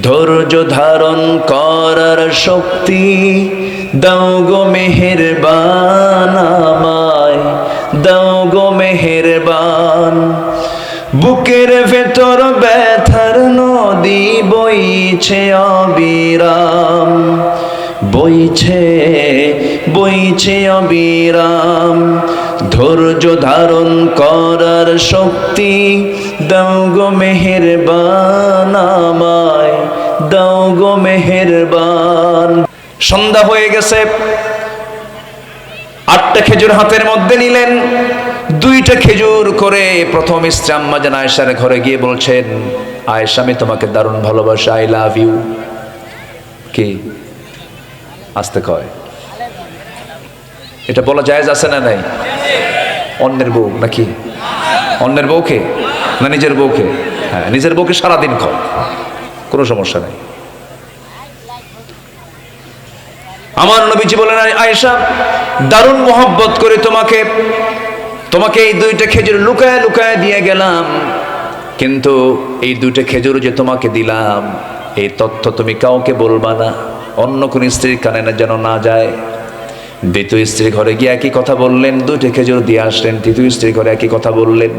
ধৈর্য ধারণ করার শক্তি দাও গো মেহেরবান, আমায় দাও গো মেহেরবান। বুকের ভেতর ব্যথার নদী বইছে অবিরাম, বইছে বইছে অবিরাম। ধৈর্য ধারণ করার শক্তি দাও গো মেহেরবান, আমায় দাও গো মেহেরবান। সন্ধ্যা হয়ে গেছে, 8টা খেজুর হাতের মধ্যে নিলেন, 2টা খেজুর করে প্রথম স্ত্রী আম্মা জান আয়েশার ঘরে গিয়ে বলছেন, আয়েশা আমি তোমাকে দারুণ ভালোবাসি, আই লাভ ইউ। কি আস্তে কয়, এটা বলা জায়েজ আছে না নাই? অন্যের বউ নাকি? অন্যের বউকে না নিজের বউকে? হ্যাঁ, নিজের বউকে সারাদিন কয়, কোনো সমস্যা নাই। আমার নবীজি বলেন, আয়েশা দারুণ মোহব্বত করে তোমাকে এই 2টা খেজুর লুকায় লুকায় দিয়ে গেলাম, কিন্তু এই 2টা খেজুর যে তোমাকে দিলাম এই তথ্য তুমি কাউকে বলবা না, অন্য কোন স্ত্রীর কানে না যেন না যায়। দ্বিতীয় স্ত্রীর ঘরে গিয়ে একই কথা বললেন, 2টা খেজুর দিয়ে আসলেন। তৃতীয় স্ত্রীর ঘরে একই কথা বললেন।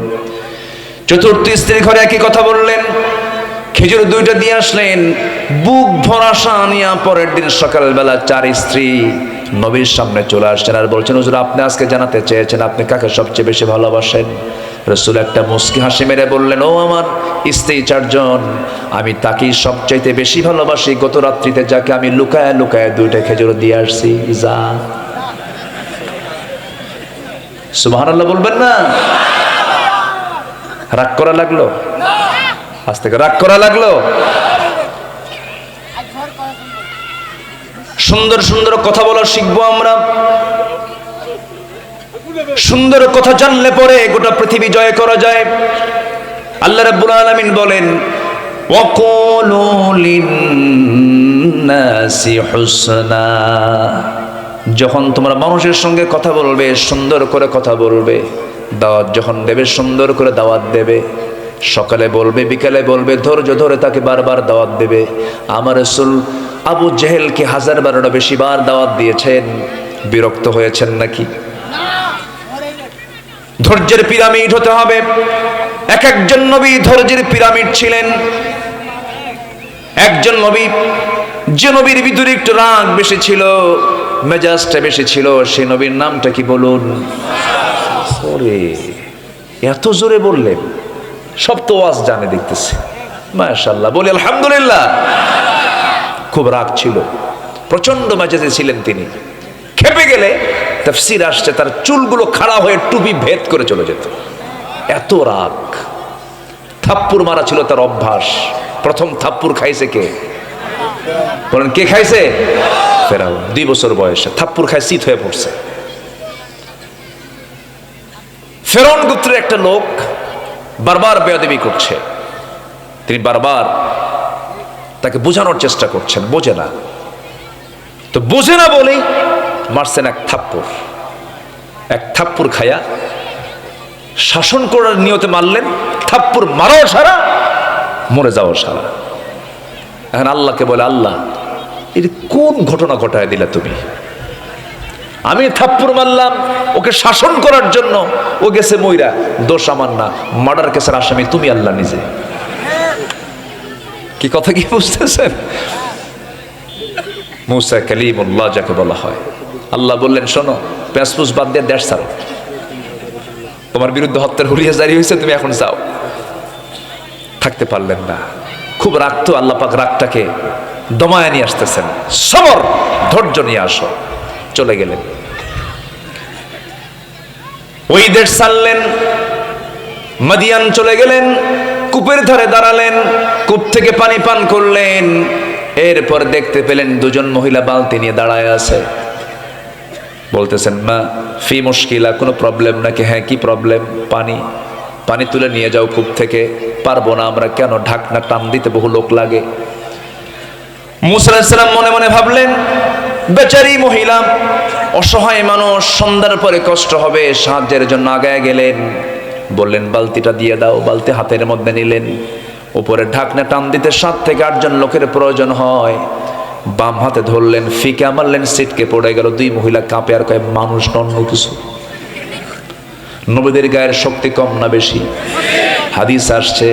চতুর্থ স্ত্রীর ঘরে একই কথা বললেন, খেজুর 2টা দিয়ে আসলেন। বুক ভরা শানিয়া পরের দিন সকালবেলা 4 স্ত্রী নবীর সামনে চলে আসছেন আর বলছেন, হুজুর আপনি আজকে জানাতে চেয়েছেন আপনি কাকে সবচেয়ে বেশি ভালোবাসেন। রাসূল একটা মুস্কি হাসি মেরে বললেন, ও আমার স্ত্রী 4 জন, আমি তাকেই সবচাইতে বেশি ভালোবাসি, গত রাত্রিতে যাকে আমি লুকায় লুকায় 2টা খেজুর দিয়ে আসছি। যা সুবহানাল্লাহ বলবেন না? রাগ করা লাগলো? আজ থেকে রাগ করা লাগলো? সুন্দর সুন্দর কথা বলা শিখবো আমরা। সুন্দর কথা জানলে পরে গোটা পৃথিবী জয় করা যায়। আল্লাহ রাব্বুল আলামিন বলেন, ওয়াকুলু লিন-নাসি হুসনা। যখন তোমরা মানুষের সঙ্গে কথা বলবে সুন্দর করে কথা বলবে, দাওয়াত যখন দেবে সুন্দর করে দাওয়াত দেবে, সকালে বলবে বিকালে বলবে, ধৈর্য ধরে তাকে বারবার দাওয়াত দেবে। আমার রাসূল আবু জেহেলকে 1000-12টা বেশি বার দাওয়াত দিয়েছেন, বিরক্ত হয়েছেন নাকি? ধৈর্যের পিরামিড হতে হবে। এক একজন নবী ধৈর্যের পিরামিড ছিলেন। একজন নবী, যে নবীর ভিতরে একটু রাগ বেশি ছিল, মেজাজটা বেশি ছিল, সেই নবীর নামটা কি বলুন? ওরে এত জোরে বললেন, সব তো ওয়াজ জানে দেখতেছে, মাশাআল্লাহ বলি আলহামদুলিল্লাহ। খুব রাগ ছিল, প্রচন্ড মেজাজে ছিলেন তিনি। খেপে গেলে তাফসীর আসছে তার চুলগুলো খাড়া হয়ে টুপি ভেদ করে চলে যেত, এত রাগ। থাপ্পড় মারা ছিল তার অভ্যাস। প্রথম থাপ্পড় খাইছে কে? বলেন কে খাইছে? ফেরাউন। 2 বছর বয়সে থাপ্পড় খায় শীত হয়ে পড়ছে। ফেরাউন গোত্রের একটা লোক বারবার বেয়াদবি করছে, তিনি বারবার তাকে বোঝানোর চেষ্টা করছেন, বোঝে না। তো বোঝে না বলেই মারছেন এক থাপ্পড়। এক থাপ্পড় খায়া শাসন করার নিয়তে মারলেন। থাপ্পড় মারাও সারা, মরে যাওয়া সারা। এখন আল্লাহকে বলে, আল্লাহ এটা কোন ঘটনা ঘটায় দিলা তুমি? আমি থাপ্পড় মারলাম ওকে শাসন করার জন্য, ও গেছে মইরা, দোষ আমার না, মার্ডার কেসের আসামি তুমি আল্লাহ নিজে। কি কথা কি বুঝতেছেন? মুসা কালিমুল্লাহ যাকে বলা হয়, আল্লাহ বললেন, শোনো প্যাসপুস বাদ দিয়ে দেশ ছাড়ো, তোমার বিরুদ্ধে হত্যার হুলিয়া জারি হয়েছে, তুমি এখন যাও। থাকতে পারলেন না, খুব রাগ তো। আল্লাহ পাক রাগটাকে দমায় নিয়ে আসতেছেন, সবর ধৈর্য নিয়ে আসো। চলে গেলেন, ওই দেশ ছাড়লেন, মাদিয়ান চলে গেলেন, কূপের ধারে দাঁড়ালেন, কূপ থেকে পানি পান করলেন। এরপর দেখতে পেলেন 2জন মহিলা বালতি নিয়ে দাঁড়ায় আছে। বলতেছেন, মা ফি মুশকিলা, কোনো প্রবলেম নাকি? হ্যাঁ কি প্রবলেম? পানি তুলে নিয়ে যাও কূপ থেকে। পারবো না আমরা, কেন? ঢাকনা টান দিতে বহু লোক লাগে। মুসা আলাইহিস সালাম মনে মনে ভাবলেন, বেচারি মহিলা, অসহায় মানুষ, সন্ধ্যার পরে কষ্ট হবে, সাহায্যের জন্য আগায় গেলেন। বললেন বালতিটা দিয়ে দাও। বালতি হাতের মধ্যে নিলেন, উপরে ঢাকনা টান দিতে 7 থেকে 8 জন লোকের প্রয়োজন হয়। বাম হাতে ধরলেন, ফিকে মারলেন, সিটকে পড়ে গেল। 2 মহিলা কাঁপে আর কয় মানুষ অন্য কিছু। নবীদের গায়ের শক্তি কম না বেশি? হাদিস আসছে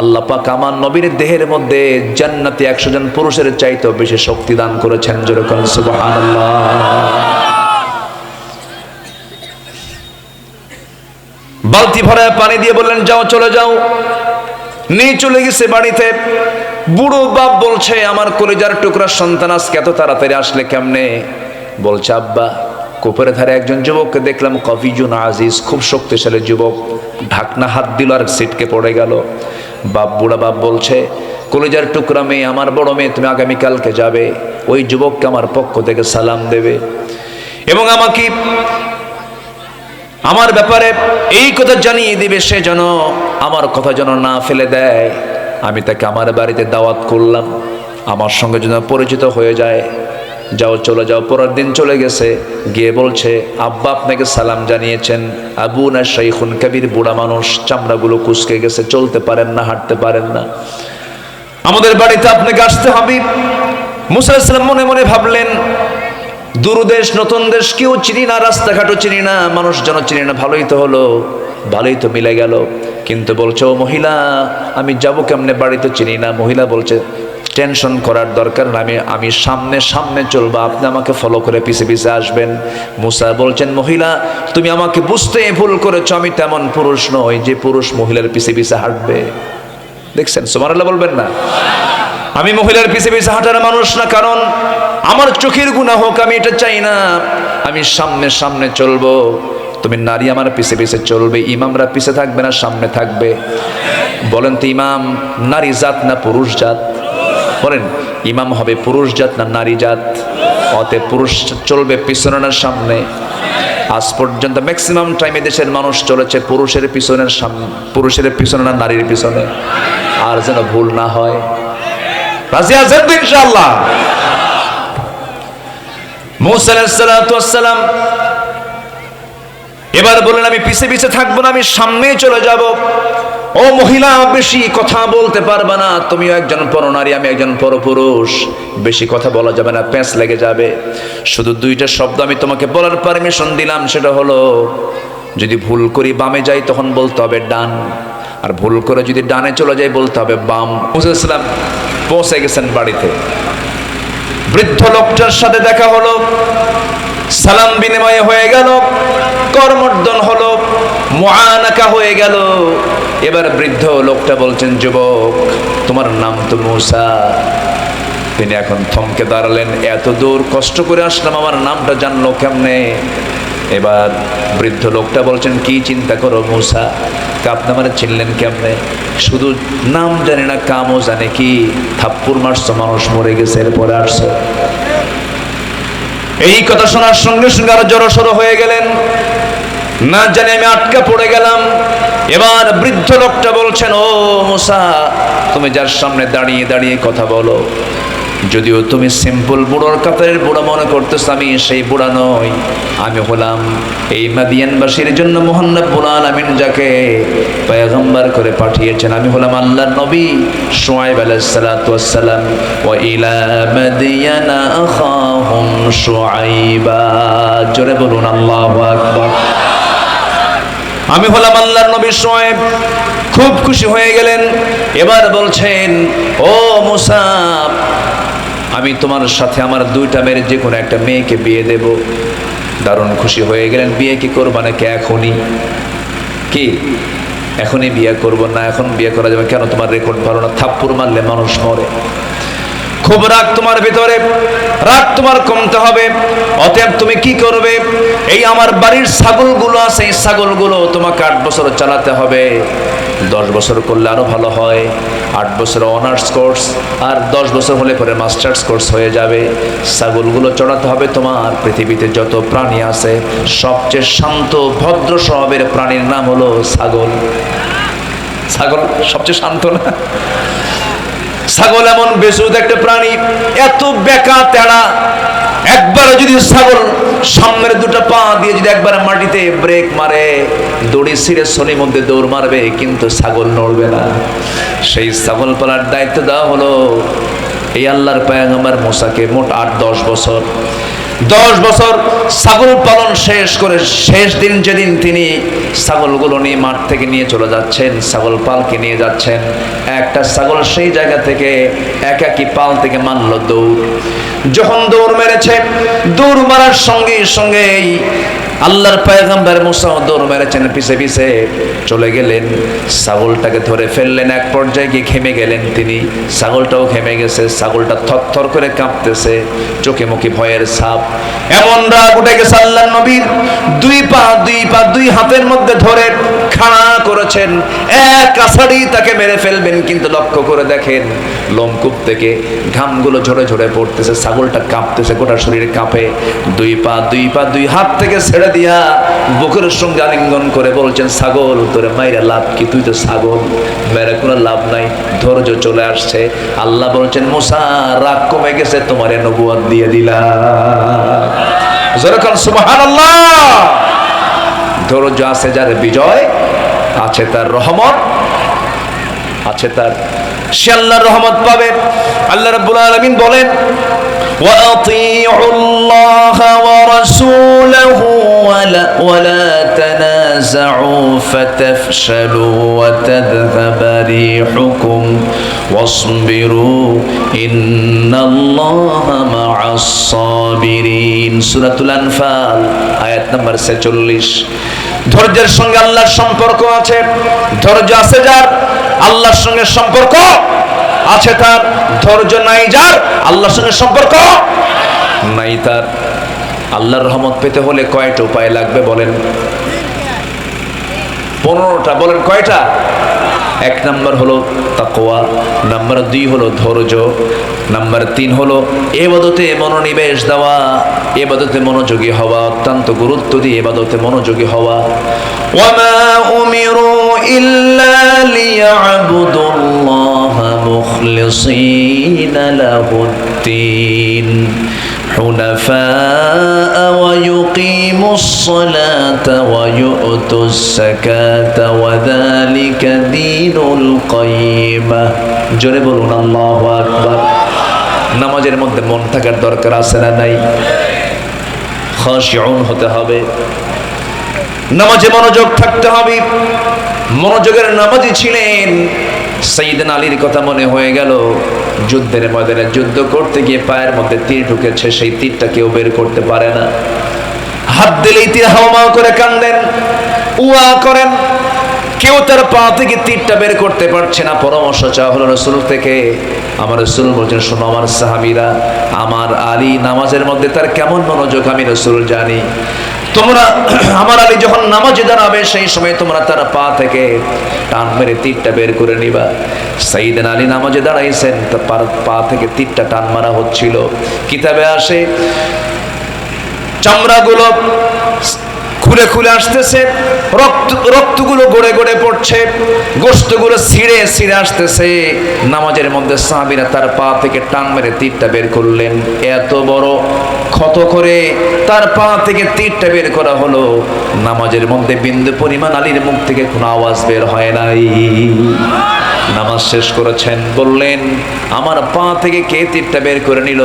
আল্লাহ পাক আমার নবীর দেহের মধ্যে জান্নাতে 100 জন পুরুষের চাইতেও বেশি শক্তি দান করেছেন। জোরে বলেন সুবহানাল্লাহ। বালতি ভরা পানি দিয়ে বললেন যাও, চলে যাও। নিয়ে চলে গেছে বাড়িতে। বুড়ো বাপ বলছে আমার কলিজার টুকরা সন্তান আজকে এত তাড়াতাড়ি আসলে কেমনে? বলছে আব্বা, কোপরের ধারে একজন যুবককে দেখলাম, কফিজুন আজিজ, খুব শক্তিশালী যুবক। ঢাকনা হাত দিল আর সিটকে পড়ে গেল। বুড়া বাপ বলছে কলিজার টুকরা মেয়ে, আমার বড় মেয়ে, তুমি আগামীকালকে যাবে, ওই যুবককে আমার পক্ষ থেকে সালাম দেবে এবং আমাকে আমার ব্যাপারে এই কথা জানিয়ে দিবে, সে যেন আমার কথা যেন না ফেলে দেয়। আমি তাকে আমার বাড়িতে দাওয়াত করলাম, আমার সঙ্গে যেন পরিচিত হয়ে যায়। যাও, চলে যাও। পরের দিন চলে গেছে, গিয়ে বলছে আব্বা আপনাকে সালাম জানিয়েছেন। আবু না শাইখুন কবির, বুড়া মানুষ, চামড়াগুলো কুঁচকে গেছে, চলতে পারেন না, হাঁটতে পারেন না, আমাদের বাড়িতে আপনাকে আসতে হবে। মুসা আলাইহিস সালাম মনে মনে ভাবলেন দূরদেশ নতুন দেশ, কেউ চিনি না, রাস্তাঘাটও চিনি না, মানুষজন চিনি না, ভালোই তো হলো, ভালোই তো মিলে গেল। কিন্তু বলছে ও মহিলা, আমি যাবো কেমনে, বাড়িতে চিনি না। মহিলা বলছে টেনশন করার দরকার না, আমি সামনে সামনে চলবো, আপনি আমাকে ফলো করে পিছে পিছে আসবেন। মুসা বলছেন মহিলা, তুমি আমাকে বুঝতে ভুল করেছো, আমি তেমন পুরুষ নই যে পুরুষ মহিলার পিছে পিছে হাঁটবে। দেখছেন, সুবহানাল্লাহ বলবেন না? আমি মহিলার পিছে পিছে হাঁটার মানুষ না, কারণ আমার চোখের গুনাহ হোক আমি এটা চাই না। আমি সামনে সামনে চলবো, তুমি নারী আমার পিছে পিছে চলবে। ইমামরা পিছে থাকবে না, সামনে থাকবে? বলেন তো ইমাম নারী জাত না পুরুষ জাত? বলেন ইমাম হবে পুরুষ জাত না নারী জাত? অতএব পুরুষ চলবে পিছনে না সামনে? আজ পর্যন্ত ম্যাক্সিমাম টাইমে দেশের মানুষ চলেছে পুরুষের পিছনের সামনে, পুরুষের পিছনে না নারীর পিছনে। আর যেন ভুল না হয়, রাজি আছেন তো ইনশাআল্লাহ? মুসা আলাইহিস সালাতু ওয়াস সালাম এবার বলেন আমি পিছে পিছে থাকবো না, আমি সামনেই চলে যাব। ও মহিলা, বেশি কথা বলতে পারবে না, তুমিও একজন পরনারী, আমি একজন পরপুরুষ, বেশি কথা বলা যাবে না, প্যাঁচ লেগে যাবে। শুধু 2টা শব্দ আমি তোমাকে বলার পারমিশন দিলাম, সেটা হলো যদি ভুল করি বামে যাই তখন বলতে হবে ডান, আর ভুল করে যদি ডানে চলে যাই বলতে হবে বাম। মুসা আলাইহিস সালাম পৌঁছে গেছেন বাড়িতে। বৃদ্ধ লোকটার সাথে দেখা হলো, সালাম বিনিময় হয়ে গেল, করমর্দন হলো, মুআনাকা হয়ে গেল। এবার বৃদ্ধ লোকটা বলছেন যুবক, তোমার নাম তো মুসা। তিনি এখন থমকে দাঁড়ালেন, এত দূর কষ্ট করে আসলাম, আমার নামটা জানলো কেমনে? এবার বৃদ্ধ লোকটা বলছেন কি চিন্তা করো মুসা, আপনি আমার চিনলেন কেমনে? শুধু নাম জানি না, কামও জানে কি? থাপ্পড় মারছো, মানুষ মরে গেছে, এরপরে আসছো। এই কথা শোনার সঙ্গে সঙ্গে আরো জড়সড় হয়ে গেলেন, না জানি আমি আটকা পড়ে গেলাম। এবার বৃদ্ধ লোকটা বলছেন ও মুসা, তুমি যার সামনে দাঁড়িয়ে দাঁড়িয়ে কথা বলো, যদিও তুমি সিম্পল বুড়োর কাতারের বুড়া মনে করতেছ, আমি সেই বুড়া নই। আমি হলাম এই মাদিয়ানবাসীর জন্য মহান রব্বুল আলামিন যাকে পয়গম্বর করে পাঠিয়েছেন, আমি হলাম আল্লাহর নবী শুআয়ব আলাইহিস সালাতু ওয়াস সালাম। ওয়া ইলা মাদিয়ানা আখাহুম শুআয়বা। জোরে বলুন আল্লাহু আকবার। আমি হলাম আল্লাহর নবী শুআয়ব। খুব খুশি হয়ে গেলেন। এবার বলছেন ও মুসা, আমি তোমার সাথে আমার 2টা মেয়ের যে কোনো একটা মেয়েকে বিয়ে দেব। দারুণ খুশি হয়ে গেলেন। বিয়ে কি করবা নাকি এখনই? কি এখনই বিয়ে করব? না, এখন বিয়ে করা যাবে কেন? তোমার রেকর্ড ভালো না, থাপ্পড় মারলে মানুষ মরে। খুব রাগ তোমার ভিতরে, রাগ তোমার কমতে হবে। অতএব তুমি কি করবে? এই আমার বাড়ির ছাগলগুলো আছে, এই ছাগলগুলো তোমাকে 8 বছর চালাতে হবে। 10 বছর করলে আরো ভালো হয়। 8 বছর অনার্স কোর্স, আর 10 বছর হলে পরে মাস্টার্স কোর্স হয়ে যাবে। ছাগলগুলো চড়াতে হবে তোমার। পৃথিবীতে যত প্রাণী আছে সবচেয়ে শান্ত ভদ্র স্বভাবের প্রাণীর নাম হলো ছাগল। ছাগল সবচেয়ে শান্ত না? ছাগল এমন বেসুদ একটা প্রাণী, এত বেকা তেড়া, একবার যদি ছাগল সামনের দুটো পা দিয়ে যদি একবার মাটিতে ব্রেক মারে, দড়ি ছিঁড়ে শনির মধ্যে দৌড় মারবে, কিন্তু ছাগল নড়বে না। সেই ছাগল পালার দায়িত্ব দেওয়া হলো এই আল্লাহর পয়গম্বর মুসাকে। মোট 8-10 বছর, 10 বছর ছাগল পালন শেষ করে শেষ দিন যেদিন তিনি ছাগলগুলো নিয়ে মাঠ থেকে নিয়ে চলে যাচ্ছেন, ছাগল পালকে নিয়ে যাচ্ছেন, একটা ছাগল সেই জায়গা থেকে একাকি পাল থেকে মারল দৌড়। যখন দৌড় মেরেছে, দৌড় মারার সঙ্গে সঙ্গেই আল্লাহর পয়গম্বর মুসা দৌড় মেরেছেন, পিছে পিছে চলে গেলেন, ছাগলটাকে ধরে ফেললেন। এক পর্যায়ে গিয়ে ঘেমে গেলেন তিনি, ছাগলটাও ঘেমে গেছে, ছাগলটা থরথর করে কাঁপতেছে, চোখে মুখে ভয়ের ছাপ। এমন রাগ উঠে গেছে আল্লাহর নবীর, দুই হাতের মধ্যে ধরে খাড়া করেছেন, এক আছাড়ি তাকে মেরে ফেলবেন। কিন্তু লক্ষ্য করে দেখেন লোমকূপ থেকে ঘামগুলো ঝরে ঝরে পড়তেছে, ছাগলটা কাঁপতেছে, গোটা শরীরে কাঁপে। দুই হাত থেকে ছেড়ে দিয়া বুকের সঙ্গে আলিঙ্গন করে বলছেন, ছাগল তোরে মাইরা লাভ কি, তুই তো ছাগল, মেরে কোনো লাভ নাই, ধৈর্য চলে আসছে। আল্লাহ বলছেন, মুসা রাগ কমে গেছে, তোমারে নবুয়ত দিয়ে দিলাম। যেরকম সুবহানাল্লাহ। ধৈর্য আছে যার বিজয় আছে, তার রহমত আছে, তার সে আল্লাহর রহমত পাবে। আল্লাহ রাব্বুল আলামিন বলেন, وَأَطِيعُوا اللَّهَ وَرَسُولَهُ وَلَا تَنَازَعُوا فَتَفْشَلُوا وَتَذْهَبَ رِيحُكُمْ وَاصْبِرُوا إِنَّ اللَّهَ مَعَ الصَّابِرِينَ। সূরাতুল আনফাল আয়াত নাম্বার 46। ধৈর্যের সঙ্গে আল্লাহর সম্পর্ক আছে। ধৈর্য আছে যার, আল্লাহর সঙ্গে সম্পর্ক আছে তার। ধৈর্য নাই যার, আল্লাহর সঙ্গে সম্পর্ক নাই তার। আল্লাহর রহমত পেতে হলে কয়টা উপায় লাগবে বলেন? 15টা। বলেন কয়টা? 1 নাম্বার হলো তাকওয়া, নাম্বার 2 হলো ধৈর্য, নাম্বার 3 হলো ইবাদতে মনোনিবেশ দেওয়া, ইবাদতে মনোযোগী হওয়া, অত্যন্ত গুরুত্ব দিয়ে ইবাদতে মনোযোগী হওয়া। ওয়ামা উমিরু ইল্লা লিয়াবুদুল্লাহা মুখলিসিনা লাহুদ্দিন حنفاء ويقيموا الصلاة ويؤتوا الزكاة وذلك دين القيمة। জোরে বলুন আল্লাহু আকবার। নামাজের মধ্যে মন থাকার দরকার আছে না নাই? খাশিউন হতে হবে, নামাজে মনোযোগ থাকতে হবে। মনোযোগের নামাজি ছিলেন। সাইয়েদনা আলীর কথা মনে হয়ে গেল, যুদ্ধের ময়দানে যুদ্ধ করতে গিয়ে পায়ের মধ্যে তীর ঢুকেছে, সেই তীরটা কেউ বের করতে পারে না। হাত দিলেই তীর হাওয়া করে কান্দেন, উয়া করেন, কেউ তার পা থেকে তীরটা বের করতে পারছে না। পরামর্শ চাওয়া হলো রাসূল থেকে। আমার রাসূল বলছেন, শোনো আমার সাহাবীরা, আমার আলী নামাজের মধ্যে তার কেমন মনোযোগ আমি রাসূল জানি। তোমরা আমার আলী যখন নামাজে দাঁড়াবে সেই সময় তোমরা তার পা থেকে টান মেরে তীরটা বের করে নিবা। সাইয়েদনা আলী নামাজে দাঁড়াইছেন, তার পা থেকে তীরটা টান মারা হচ্ছিল। কিতাবে আসে চামড়াগুলো খুলে খুলে আসতেছে, রক্তগুলো গড়ে গড়ে পড়ছে, গোশতগুলো ছিঁড়ে ছিঁড়ে আসতেছে। নামাজের মধ্যে সাহাবীরা তার পা থেকে টান মেরে তীরটা বের করলেন। এত বড় ক্ষত করে তার পা থেকে তীরটা বের করা হলো, নামাজের মধ্যে বিন্দু পরিমাণ আলীর মুখ থেকে কোনো আওয়াজ বের হয় নাই। নামাজ শেষ করেছেন, বললেন, আমার পা থেকে কে তীরটা বের করে নিল?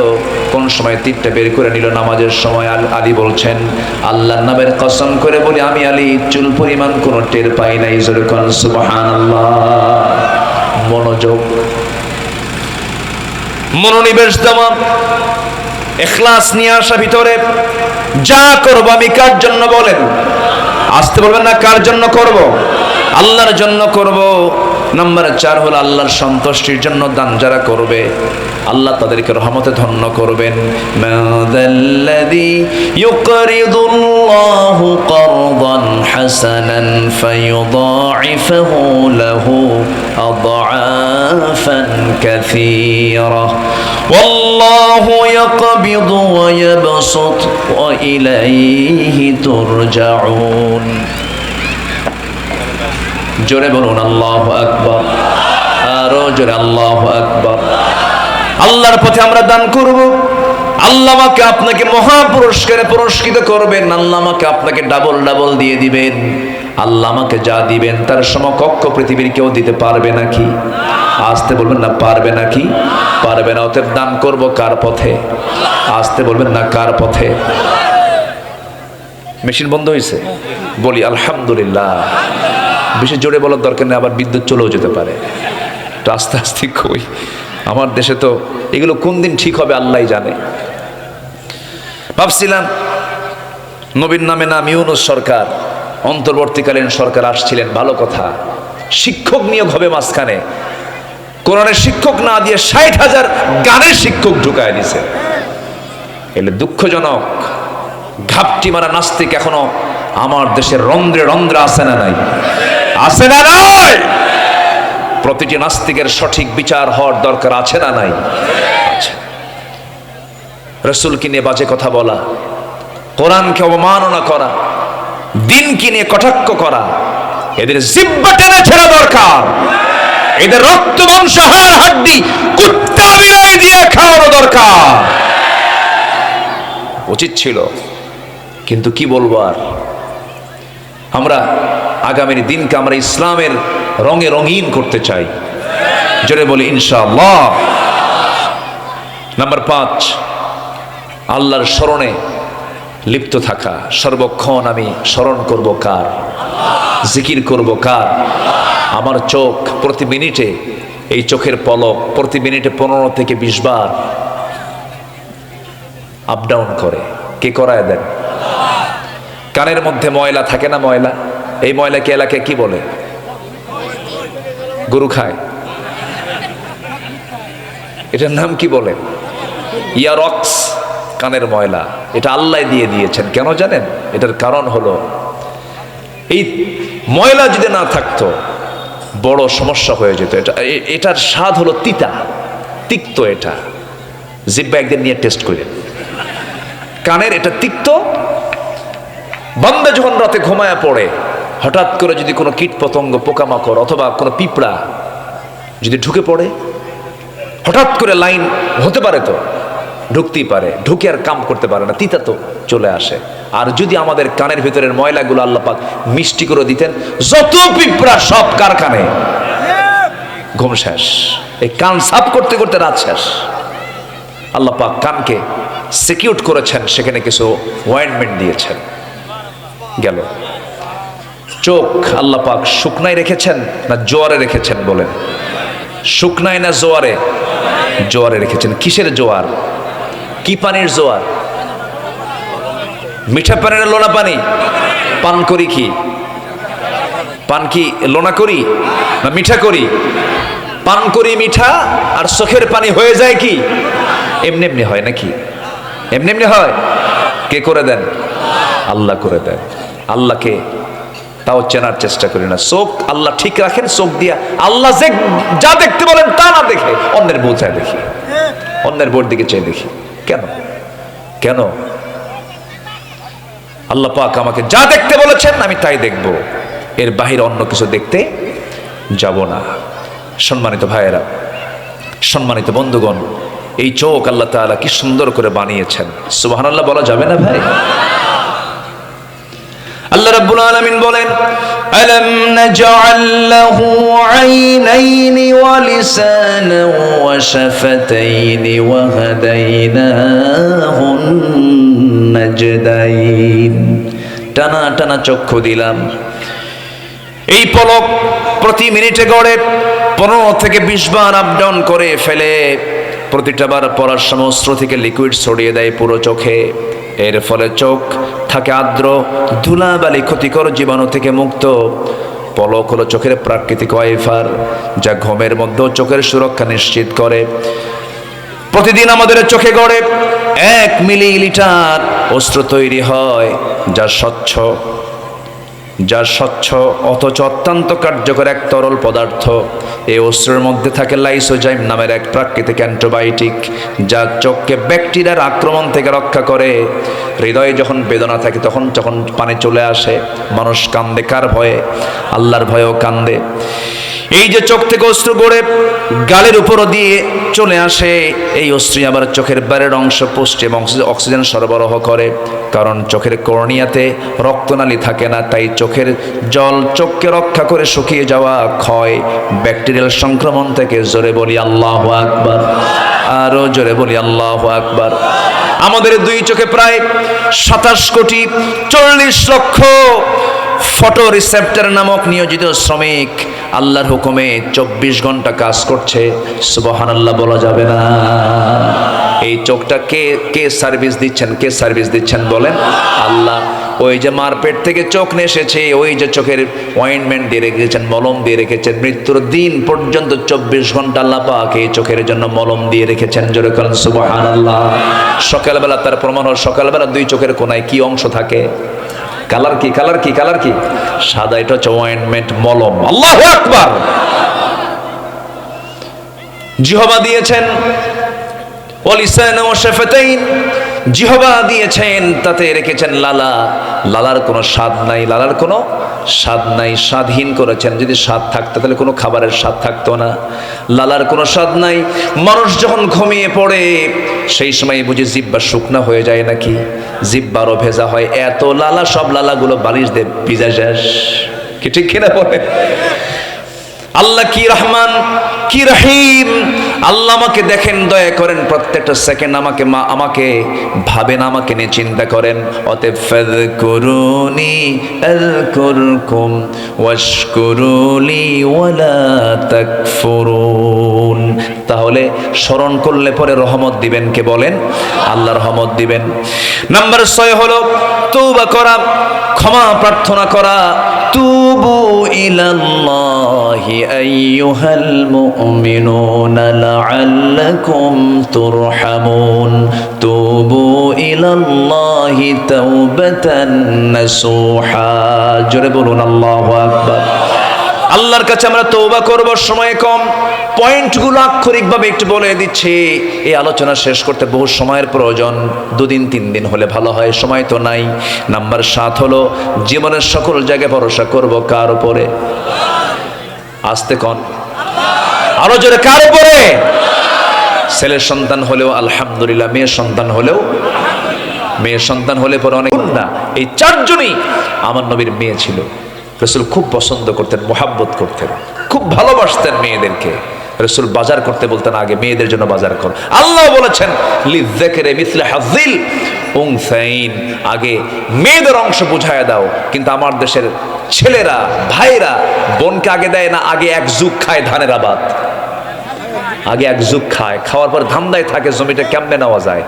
কোন সময় তীরটা বের করে নিল? নামাজের সময়। আলী বলছেন, আল্লাহর নামের কসম করে বলি, আমি আলী চুল পরিমাণ কোনো টের পাই নাই। জোরে বলুন সুবহানাল্লাহ। মনোযোগ, মনোনিবেশ দেওয়া, ইখলাস নিয়ে আসা ভিতরে। যা করব আমি কার জন্য বলেন? আসতে বলবেন না, কার জন্য করব? আল্লাহর জন্য করব। নাম্বার 4 হলো আল্লাহর সন্তুষ্টির জন্য দান যারা করবে, আল্লাহ তাদেরকে রহমতে ধন্য করবেন। মাযাল্লাযী ইউকরিদুল্লাহু কারদান হাসানান ফায়ুদাঈফুহু লাহু আদআফান কাসীরা ওয়াল্লাহু ইয়াকবিদু ওয়া ইয়াবসুত ওয়া ইলাইহি তুরজাউন। জোরে বলুন আল্লাহু আকবার। আরো জোরে আল্লাহু আকবার। আল্লাহর পথে আমরা দান করব, আল্লাহ আমাকে আপনাকে মহা পুরস্কারে পুরস্কৃত করবেন, আল্লাহ আমাকে আপনাকে ডাবল ডাবল দিয়ে দিবেন। আল্লাহ আমাকে যা দিবেন তার সমকক্ষ পৃথিবীর কেউ দিতে পারবে নাকি? আসতে বলবেন না, পারবে নাকি? পারবে না। অতএব দান করব কার পথে? আসতে বলবেন না, কার পথে? মেশিন বন্ধ হয়েছে, বলি আলহামদুলিল্লাহ। বেশি জোরে বলার দরকার নেই, আবার বিদ্যুৎ চলেও যেতে পারে। তো আস্তে আস্তে কই, আমার দেশে তো এগুলো কোন দিন ঠিক হবে আল্লাহই জানে। ভাবছিলাম নবীর নামে নাম ইউনূস সরকার, অন্তর্বর্তীকালীন সরকার আসছিলেন, ভালো কথা, শিক্ষক নিয়োগ হবে মাঝখানে। কোরআনের শিক্ষক না দিয়ে ৬০,০০০ গানের শিক্ষক ঢুকায় দিছে। এলে দুঃখজনক, ঘাপটি মারা নাস্তিক এখনো আমার দেশের রন্ধ্রে রন্ধ্রে আছে না নাই? আছে না নাই? প্রতিটি নাস্তিকের সঠিক বিচার হওয়ার দরকার আছে না নাই? আছে। রাসূলকে নিয়ে বাজে কথা বলা, কোরআনকে অবমাননা করা, দিনকে নিয়ে কটাক্ষ করা, এদের জিহ্বা টেনে ছেড়া দরকার। এদের রক্ত মাংস হাড় হাড্ডি কুত্তা বিলাই দিয়ে খাওয়ানো দরকার, উচিত ছিল। কিন্তু কি বলবো আর, আমরা আগামীর দিনকে আমরা ইসলামের রঙে রঙিন করতে চাই। জোরে বলি ইনশাআল্লাহ। নাম্বার ৫, আল্লাহর স্মরণে লিপ্ত থাকা। সর্বক্ষণ আমি স্মরণ করব কার? জিকির করব কার? আমার চোখ প্রতি মিনিটে, এই চোখের পলক প্রতি মিনিটে 15 থেকে 20 বার আপ ডাউন করে। কে করায় দেন? কানের মধ্যে ময়লা থাকে না? ময়লা, এই ময়লাকে এলাকায় কি বলে? গরু খায়, এটার নাম কি বলে? ইয়ারক্স, কানের ময়লা। এটা আল্লাহ দিয়ে দিয়েছেন। কেন জানেন? এটার কারণ হলো, এই ময়লা যদি না থাকতো বড় সমস্যা হয়ে যেত। এটার স্বাদ হলো তিতা, তিক্ত। এটা জিহ্বা একদিন নিয়ে টেস্ট করে, কানের এটা তিক্ত। বান্দা যখন রাতে ঘুমায়া পড়ে, হঠাৎ করে যদি কোনো কীট পতঙ্গ, পোকামাকড় অথবা কোনো পিঁপড়া যদি ঢুকে পড়ে, হঠাৎ করে লাইন হতে পারে, তো ঢুকতেই পারে, ঢুকে আর কাম করতে পারে না, তিতা তো চলে আসে। আর যদি আমাদের কানের ভিতরের ময়লাগুলো আল্লাহ পাক মিষ্টি করে দিতেন, যত পিঁপড়া সব কারখানে, ঘুম শেষ। এই কান সাফ করতে করতে রাত শেষ। আল্লাহ পাক কানকে সিকিউর করেছেন, সেখানে কিছু অয়েন্টমেন্ট দিয়েছেন। গেল চোখ আল্লাহ পাক শুকনায় রেখেছেন না জোয়ারে রেখেছেন? বলেন, শুকনায় না জোয়ারে? জোয়ারে রেখেছেন। কিসের জোয়ার? কি পানির জোয়ার? মিঠা পানি না লোনা পানি? পান করি কি? পান কি লোনা করি না মিঠা করি? পান করি মিঠা, আর চোখের পানি হয়ে যায় কি এমনি এমনি হয় নাকি? এমনি এমনি হয়? কে করে দেন? আল্লাহ করে দেন। আল্লাহকে তাও চেনার চেষ্টা করি না। চোখ আল্লাহ ঠিক রাখেন, চোখ দিয়া আল্লাহ যে যা দেখতে বলেন তা না দেখে অন্যের বউ চাই দেখি, অন্যের বউর দিকে চেয়ে দেখি। কেন? কেন? আল্লাহ পাক আমাকে যা দেখতে বলেছেন আমি তাই দেখব, এর বাহিরে অন্য কিছু দেখতে যাব না। সম্মানিত ভাইয়েরা, সম্মানিত বন্ধুগণ, এই চোখ আল্লাহ তাআলা কি সুন্দর করে বানিয়েছেন। সুবহানাল্লাহ বলা যাবে না ভাই? আল্লাহ রাব্বুল আলামিন বলেন, আলাম নাজআল লাহু আইনাইনি ওয়া লিসানান ওয়া শাফাতাইনি ওয়া হাদাইনাহুন নাজদাইন। টানা টানা চক্ষু দিলাম। এই পলক প্রতি মিনিটে গড়ে 15 থেকে 20 বার আপ ডাউন করে ফেলে। প্রতিটা বার পড়ার সময় অস্ত্র থেকে লিকুইড ছড়িয়ে দেয় পুরো চোখে। এর ফলে চোখ থাকে আর্দ্র, ধুলাবালি, ক্ষতিকর জীবাণু থেকে মুক্ত। পলক হলো চোখের প্রাকৃতিক ওয়াইফার, যা ঘুমের মধ্যেও চোখের সুরক্ষা নিশ্চিত করে। প্রতিদিন আমাদের চোখে গড়ে 1 মিলিলিটার অস্ত্র তৈরি হয়, যা স্বচ্ছ যা স্বচ্ছ অথচ অত্যন্ত কার্যকর এক তরল পদার্থ। এই অস্ত্রের মধ্যে থাকে লাইসোজাইম নামের এক প্রাকৃতিক অ্যান্টিবায়োটিক, যা চোখকে ব্যাকটেরিয়ার আক্রমণ থেকে রক্ষা করে। হৃদয়ে যখন বেদনা থাকে তখন পানি চলে আসে, মানুষ কান্দে। কার ভয়ে? আল্লাহর ভয়েও কান্দে। এই যে চোখ থেকে অশ্রু গড়ে গালের উপরও দিয়ে চলে আসে, এই অশ্রু আবার চোখের বাইরের অংশ পুষ্টি এবং অক্সিজেন সরবরাহ করে। কারণ চোখের কর্নিয়াতে রক্তনালী থাকে না, তাই চোখের জল চোখকে রক্ষা করে শুকিয়ে যাওয়া ক্ষয় ব্যাকটেরিয়াল সংক্রমণ থেকে। জোরে বলি আল্লাহু আকবার, আরো জোরে বলি আল্লাহু আকবার। আমাদের দুই চোখে প্রায় 27 কোটি 40 লক্ষ ফটো রিসেপ্টর নামক নিয়োজিত শ্রমিক আল্লাহর হুকুমে 24 ঘন্টা কাজ করছে। সুবহানাল্লাহ বলা যাবে না? এই চোখটা কে সার্ভিস দিচ্ছেন? কে সার্ভিস দিচ্ছেন বলেন? আল্লাহ। ওই যে মার পেট থেকে চোখ এসেছে, ওই যে চোখের অয়েন্টমেন্ট দিয়ে রেখেছেন, মলম দিয়ে রেখেছেন, মৃত্যুর দিন পর্যন্ত 24 ঘন্টা আল্লাহ পাক এই চোখের জন্য মলম দিয়ে রেখেছেন। জোরে বলেন সুবহানাল্লাহ। সকালবেলা তার প্রমাণ হল, সকালবেলা দুই চোখের কোনায় কি অংশ থাকে? কালার কি? কালার কি? কালার কি? সাদা। এটা হচ্ছে অয়েন্টমেন্ট, মলম। আল্লাহু আকবার। জিহ্বা দিয়েছেন, ওয়ালিসানা ওয়া শাফাতাইন। জিহ্বা দিয়েছেন, তাতে রেখেছেন লালা। লালার কোনো স্বাদ নাই, লালার কোনো স্বাদ নাই, স্বাদহীন করেছেন। যদি স্বাদ থাকতো তাহলে কোনো খাবারের স্বাদ থাকতো না। লালার কোনো স্বাদ নাই। মানুষ যখন ঘুমিয়ে পড়ে সেই সময় বুঝি জিহ্বা শুকনা হয়ে যায় নাকি? জিহ্বারও ভেজা হয়। এত লালা, সব লালাগুলো বালিশ দিয়ে ভিজা শেষ। কি ঠিক কিনা বলে? আল্লাহ কি রহমান, কি রহিম। আল্লাহ আমাকে দেখেন, দয়া করেন, প্রত্যেকটা সেকেন্ড আমাকে ভাবেন, আমাকে নিয়ে চিন্তা করেন। অতএব ফাযকুরুনি আযকুরকুম ওয়াশকুরুলি ওয়ালা তাকফুরুন। তাহলে স্মরণ করলে পরে রহমত দিবেন কে বলেন? আল্লাহ রহমত দিবেন। নাম্বার 6 হলো তওবা করা, ক্ষমা প্রার্থনা করা। তুবু ইলাল্লাহি আইয়ুহাল মুমিনুনা লাআল্লাকুম তুরহামুন। তুবু ইলাল্লাহি তাওবাতান নাসুহা। জোরে বলুন আল্লাহু আকবার। আল্লাহর কাছে আমরা তওবা করব, সময় কম। পয়েন্টগুলো আক্ষরিকভাবে একটু বলে দিচ্ছি। এই আলোচনা শেষ করতে বহু সময়ের প্রয়োজন, 2 দিন 3 দিন হলে ভালো হয়, সময় তো নাই। নাম্বার 7 হলো জীবনের সকল জায়গায় ভরসা করব কার উপরে? আস্তে কোন, আরো জোরে, কার উপরে? ছেলের সন্তান হলেও আলহামদুলিল্লাহ, মেয়ের সন্তান হলেও, মেয়ের সন্তান হলে পরে অনেক না। এই 4 জনই আমার নবীর মেয়ে ছিল। রাসূল খুব পছন্দ করতেন, মোহাব্বত করতেন, খুব ভালোবাসতেন মেয়েদেরকে। রাসূল বাজার করতে বলতেন, আগে মেয়েদের জন্য বাজার কর। আল্লাহ বলেছেন লিযযাকারি মিসলু হাযিল উনসাইন, আগে মেয়েদের অংশ বুঝায়া দাও। কিন্তু আমার দেশের ছেলেরা, ভাইরা বোনকে আগে দেয় না, আগে এক যুগ খায় ধানের আবাদ। আগে এক যুগ খায়, খাওয়ার পর ধান্দায় থাকে জমিটা কেমনে নেওয়া যায়।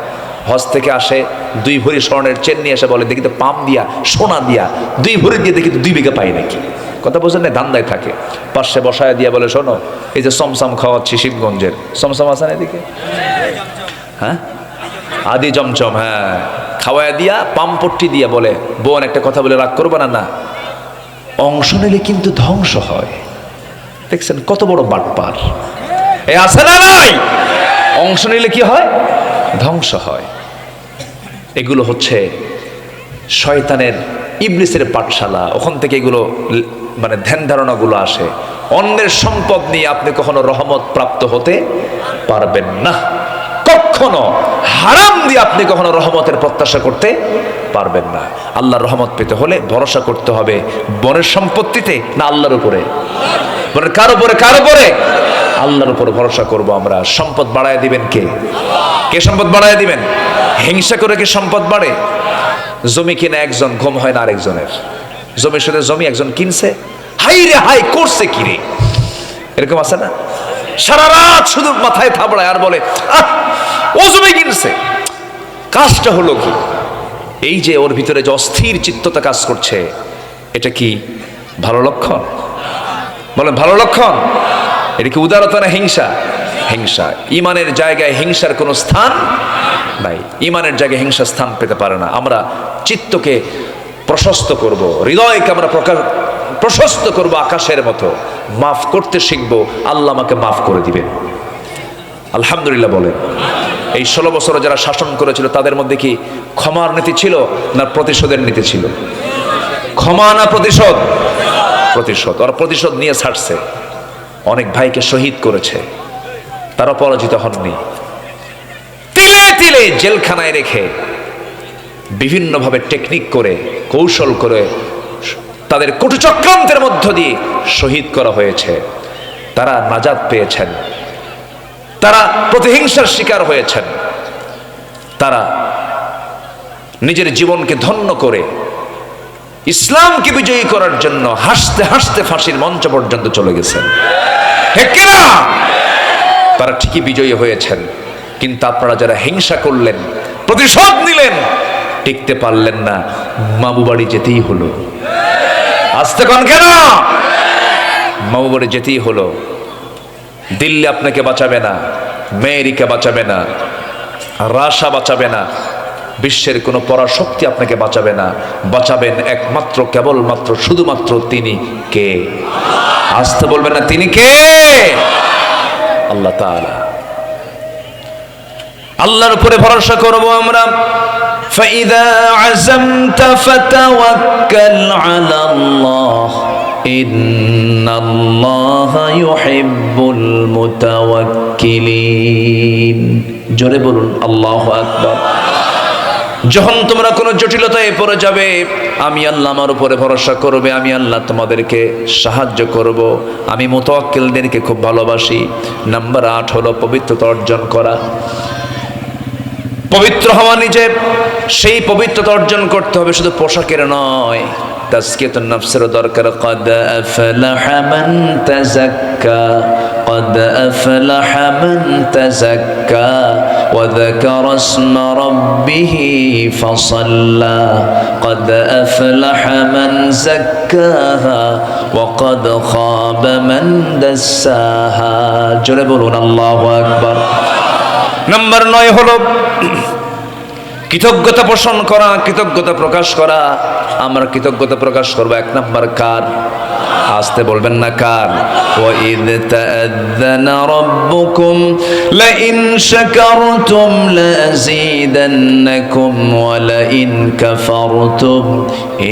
হজ থেকে আসে, 2 ভরি স্বর্ণের চেন নিয়ে এসে বলে, দেখি তো পাম দিয়া, সোনা দিয়া 2 ভরি দিয়ে দেখি তো 2 বিঘা পাই নাকি। কথা বোঝেন না? ধান্দায় থাকে। পাশে বসায় দিয়া বলে, শোনো, এই যে সমসাম খাওয়াচ্ছি শিবগঞ্জের, সমসাম আছে না এদিকে? হ্যাঁ, আদি জমচম, হ্যাঁ, খাওয়ায় দিয়া পামপট্টি দিয়া বলে, বোন একটা কথা বলে রাগ করবে না, না অংশ নিলে কিন্তু ধ্বংস হয়। দেখছেন কত বড় বাটপার। এ আছে না নাই? অংশ নিলে কি হয়? ধ্বংস হয়। এগুলো হচ্ছে শয়তানের, ইবলিসের পাঠশালা। ওখান থেকে এগুলো মানে ধ্যান ধারণাগুলো আসে। অন্যের সম্পদ নিয়ে আপনি কখনো রহমত প্রাপ্ত হতে পারবেন না। কখনো হারাম দিয়ে আপনি কখনো রহমতের প্রত্যাশা করতে পারবেন না। আল্লাহর রহমত পেতে হলে ভরসা করতে হবে বনের সম্পত্তিতে না আল্লাহর উপরে? বলেন কার উপরে? কার উপরে? আল্লাহর উপর ভরসা করব আমরা। সম্পদ বাড়ায় দিবেন কে? কে সম্পদ বাড়ায় দিবেন? হিংসা করে কি সম্পদ বাড়ে? জমি কিনে একজন, ঘুম হয় না আরেকজনের। জমির সাথে জমি একজন কিনছে, হাই রে হাই করছে কি রে, এরকম আছে না? সারা রাত শুধু মাথায় থাবড়ায় আর বলে, ও জমি কিনছে, কাজটা হলো কি? এই যে ওর ভিতরে যে অস্থির চিত্ততা কাজ করছে, এটা কি ভালো লক্ষণ? বলেন ভালো লক্ষণ? এটা কি উদারতা না হিংসা? হিংসা। ইমানের জায়গায় হিংসার কোনো স্থান নাই। ইমানের জায়গায় হিংসা স্থান পেতে পারে না। আমরা চিত্তকে প্রশস্ত করব, হৃদয়কে আমরা প্রশস্ত করব আকাশের মতো, মাফ করতে শিখবো, আল্লাহ আমাকে মাফ করে দিবেন। আলহামদুলিল্লাহ বলেন। এই 16 বছর যারা শাসন করেছিল তাদের মধ্যে কি ক্ষমার নীতি ছিল না প্রতিশোধের নীতি ছিল? ক্ষমা না প্রতিশোধ? প্রতিশোধ। ওরা প্রতিশোধ নিয়ে ছাড়ছে, অনেক ভাইকে শহীদ করেছে, তারা পরাজিত হননি। তিলে তিলে জেলখানায় রেখে বিভিন্নভাবে টেকনিক করে, কৌশল করে তাদের কটু চক্রান্তের মধ্য দিয়ে শহীদ করা হয়েছে। তারা নাজাত পেয়েছেন, তারা প্রতিহিংসার শিকার হয়েছেন, তারা নিজের জীবনকে ধন্য করে ইসলামকে বিজয়ী করার জন্য হাসতে হাসতে ফাঁসির মঞ্চ পর্যন্ত চলে গেছেন। ঠিক কিনা? তারা ঠিকই বিজয়ী হয়েছেন, কিন্তু আপনারা যারা হিংসা করলেন, প্রতিশোধ নিলেন, টিকতে পারলেন না, মামু বাড়ি যেতেই হলো। আসতে কোন কেন? মামু বাড়ি যেতেই হলো। দিল্লি আপনাকে বাঁচাবে না, আমেরিকা বাঁচাবে না, রাশিয়া বাঁচাবে না, বিশ্বের কোনো পরাশক্তি আপনাকে বাঁচাবে না। বাঁচাবেন একমাত্র, কেবলমাত্র, শুধুমাত্র তিনি কে? আসতে বলবেন না, তিনি কে? আল্লাহ তাআলা। আল্লাহর উপরে ভরসা করব আমরা। ফাইদা আযামতা ফাতাওয়াক্কাল আলাল্লাহ ইন্নাল্লাহা ইউহিব্বুল মুতাওয়াক্কিলিন। জোরে বলুন আল্লাহু আকবার। যখন তোমরা কোনো জটিলতায় পড়ে যাবে, আমি আল্লাহ আমার উপরে ভরসা করবে, আমি আল্লাহ তোমাদেরকে সাহায্য করব। আমি মুতাওয়াক্কিলদেরকে খুব ভালোবাসি। নাম্বার 8 হলো পবিত্রতা অর্জন করা। পবিত্র হওয়া, নিজে সেই পবিত্রতা অর্জন করতে হবে, শুধু পোশাকের নয়, তাজকিয়াতুন নফসের দরকার। قد أفلح من تزكى قد أفلح من تزكى وذكر اسم ربه فصلى قد أفلح من زكاها وقد خاب من دساها। জোরে বলুন আল্লাহু আকবার। নাম্বার 9 হলো কৃতজ্ঞতা পোষণ করা, কৃতজ্ঞতা প্রকাশ করা। আমরা কৃতজ্ঞতা প্রকাশ করবো 1 নাম্বার কার? আসতে বলবেন না কার? وَإِذْ تَأَذَّنَ رَبُّكُمْ لَئِنْ شَكَرْتُمْ لَأَزِيدَنَّكُمْ وَلَئِنْ كَفَرْتُمْ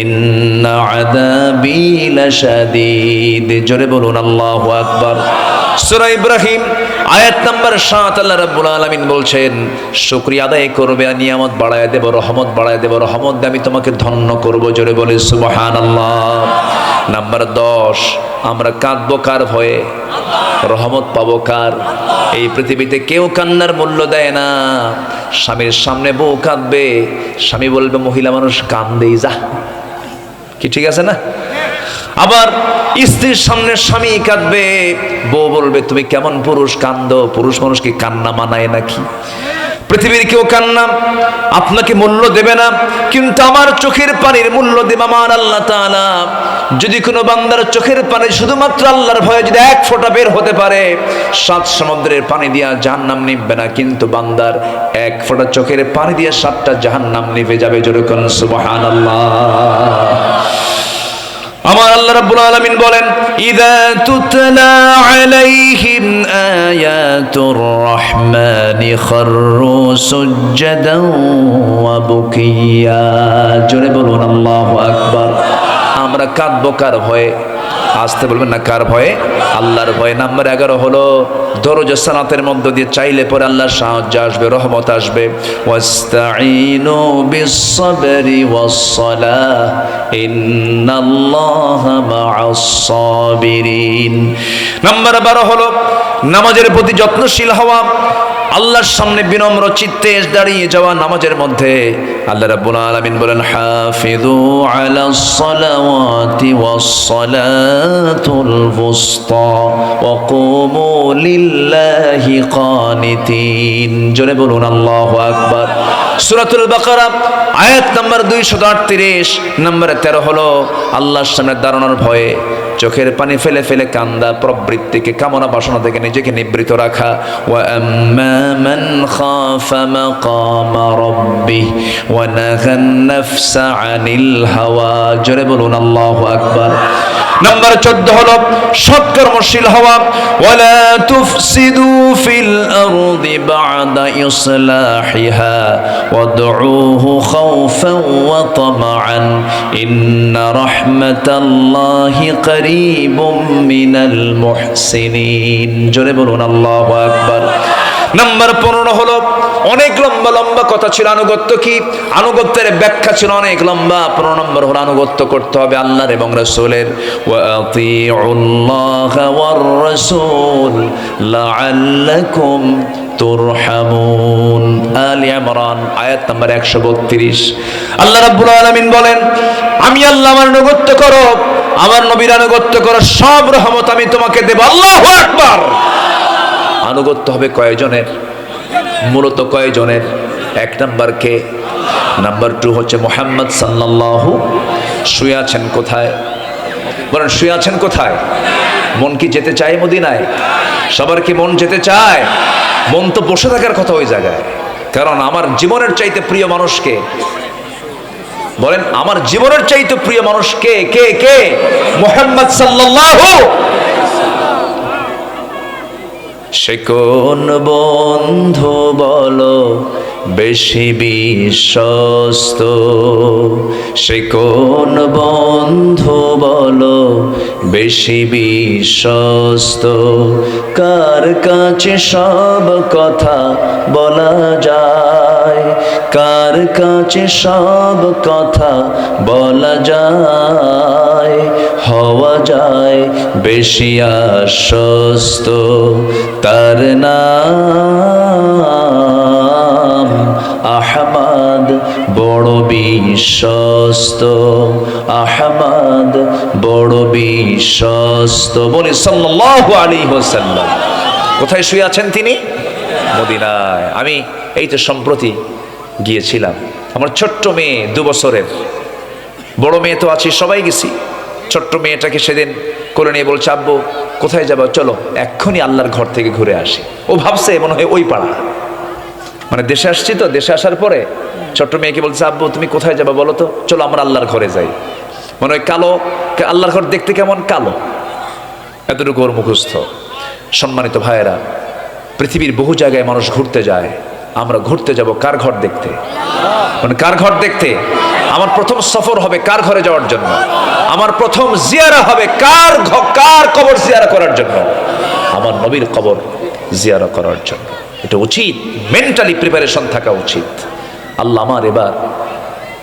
إِنَّ عَذَابِي لَشَدِيدٌ। জোরে বলুন আল্লাহু আকবার। সূরা ইব্রাহিম আয়াত নাম্বার 7 আল্লাহ রাব্বুল আলামিন বলছেন, শুকরিয়া আদায় করবে, নিয়ামত বাড়ায় দেব, রহমত বাড়ায় দেব, রহমত দিয়ে আমি তোমাকে ধন্য করব। জোরে বলে সুবহানাল্লাহ। নাম্বার 10, আমরা কাঁদবো কার ভয়ে? রহমত পাবো কার? এই পৃথিবীতে কেউ কান্নার মূল্য দেয় না। স্বামীর সামনে বউ কাঁদবে, স্বামী বলবে মহিলা মানুষ কান্দেই যা, কি ঠিক আছে না? আবার স্ত্রীর সামনে স্বামী কাঁদবে, বউ বলবে তুমি কেমন পুরুষ, কান্দো। পুরুষ মানুষ কি কান্না মানায় নাকি? পৃথিবীর কেউ কান্না আপনাকে মূল্য দেবে না, কিন্তু আমার চোখের পানির মূল্য দেবে আমার আল্লাহ তাআলা। যদি কোনো বান্দার চোখের পানি শুধুমাত্র আল্লাহর ভয়ে যদি 1 ফোঁটা বের হতে পারে, 7 সমুদ্রের পানি দিয়া জাহান্নাম নিভবে না, কিন্তু বান্দার 1 ফোঁটা চোখের পানি দিয়ে 7টা জাহান্নাম নিভে যাবে। জোরে কোন সুবহানাল্লাহ। আমার আল্লাহ রাব্বুল আলামিন বলেন, ইযা তুতলা আলাইহিম আয়াতুর রহমানি খাররু সুজদান ওয়া বুকিয়া। জোরে বলুন আল্লাহু আকবার। আমরা কাঁদবো কার ভয়ে? আসতে বলবেন না কার ভয়ে? আল্লাহর ভয়ে। নাম্বার 11 হলো দরুদ সালাতের মধ্য দিয়ে চাইলে পরে আল্লাহর সাহায্য আসবে, রহমত আসবে। ওয়াস্তাঈনু বিস-সাবরি ওয়াস-সালাহ ইন্নাল্লাহা মা'আস-সাবিরিন। নাম্বার 12 হলো নামাজের প্রতি যত্নশীল হওয়া, আল্লাহর সামনে বিনম্র চিত্তে দাঁড়িয়ে যাওয়া। নামাজের মধ্যে আল্লাহ রাব্বুল আলামিন বলেন, হাফিযু আলাস সালাওয়াতি ওয়াস সালাতুল বুসতা ওয়া কুমু লিল্লাহি কানিতিন। জোরে বলুন আল্লাহু আকবার। সূরাতুল বাকারা আয়াত নাম্বার 238। নাম্বার 13 হলো আল্লাহর সামনে দাঁড়ানোর ভয়ে, চোখের পানি ফেলে ফেলে কান্দা, প্রবৃত্তিকে কামনা বাসনা থেকে নিজেকে নিবৃত রাখা। ওয়া আম্মা মান খাফা মাকামা রাব্বিহি ওয়া নাহান নাফসা আনিল হাওয়া। জোরে বলুন আল্লাহু আকবার। নাম্বার 14 হলো সৎকর্মশীল হওয়া। ওয়ালা তুফসিদু ফিল আরদি বা'দা ইসলাহিহা ওয়াদউহু খাওফান ওয়া তামাআন ইন্না রাহমাতাল্লাহি করিবুম মিনাল মুহসিনিন। জোরে বলুন আল্লাহু আকবার। নাম্বার 15 হলো অনেক লম্বা লম্বা কথা ছিল আনুগত্য কি, আনুগত্যের ব্যাখ্যা ছিল অনেক লম্বা। 15 নম্বর হলো আনুগত্য করতে হবে আল্লাহর এবং রাসূলের। ওয়া আতিউল্লাহা ওয়ার রাসূল লাআল্লাকুম তুরহামুন। আলে ইমরান আয়াত নাম্বার 132। আল্লাহ রাব্বুল আলামিন বলেন, আমি আল্লাহ আমার আনুগত্য করো, আমার নবীর আনুগত্য করো, সব রহমত আমি তোমাকে দেব। আল্লাহু আকবার। আনুগত্য হবে কয়জনের? মূলত কয়জনের? 1 নাম্বার কে? নাম্বার 2 হচ্ছে মুহাম্মদ সাল্লাল্লাহু। শুয়ে আছেন কোথায়? বলেন শুয়ে আছেন কোথায়? মন কি যেতে চায় মদিনায়? সবার কি মন যেতে চায়? মন তো বসে থাকার কথা ওই জায়গায়। কারণ আমার জীবনের চাইতে প্রিয় মানুষকে, বলেন আমার জীবনের চাইতে প্রিয় মানুষ কে? কে কে? মুহাম্মদ সাল্লাল্লাহু। সে কোন বন্ধু বলো বেশি বিশ্বস্ত, সে কোন বন্ধু বলো বেশি বিশ্বস্ত, কার কাছে সব কথা বলা যায়, কার কাছে সব কথা বলা যায়, হওয়া যায় বেশি আশ্বস্ত, তার নাম আহমদ বড় বিশ্বস্ত, আহমদ বড় বিশ্বস্ত। বলি সাল্লাল্লাহু আলাইহি ওয়াসাল্লাম। কোথায় শুয়ে আছেন তিনি? মদিনায়। আমি এই তো সম্প্রতি গিয়েছিলাম। আমার ছোট্ট মেয়ে 2 বছরের, বড় মেয়ে তো আছে, সবাই গেছি। ছোট্ট মেয়েটাকে সেদিন করে নিয়ে বলছে, আব্বু কোথায় যাবো, চলো এক্ষুনি আল্লাহর ঘর থেকে ঘুরে আসি। ও ভাবছে মনে হয় ওই পাড়া, মানে দেশে আসছি তো, দেশে আসার পরে ছোট্ট মেয়েকে বলছে, আব্বু তুমি কোথায় যাবো বলো তো, চলো আমরা আল্লাহর ঘরে যাই। মনে হয় কালো, আল্লাহর ঘর দেখতে কেমন কালো, এতটুকু ওর মুখস্থ। সম্মানিত ভাইয়েরা, পৃথিবীর বহু জায়গায় মানুষ ঘুরতে যায়, আমরা ঘুরতে যাব কার ঘর দেখতে? মানে কার ঘর দেখতে? আমার প্রথম সফর হবে কার ঘরে যাওয়ার জন্য? আমার প্রথম জিয়ারা হবে কার কবর জিয়ারা করার জন্য? আমার নবীর কবর জিয়ারা করার জন্য। এটা উচিত, মেন্টালি প্রিপারেশন থাকা উচিত। আল্লাহ আমার এবার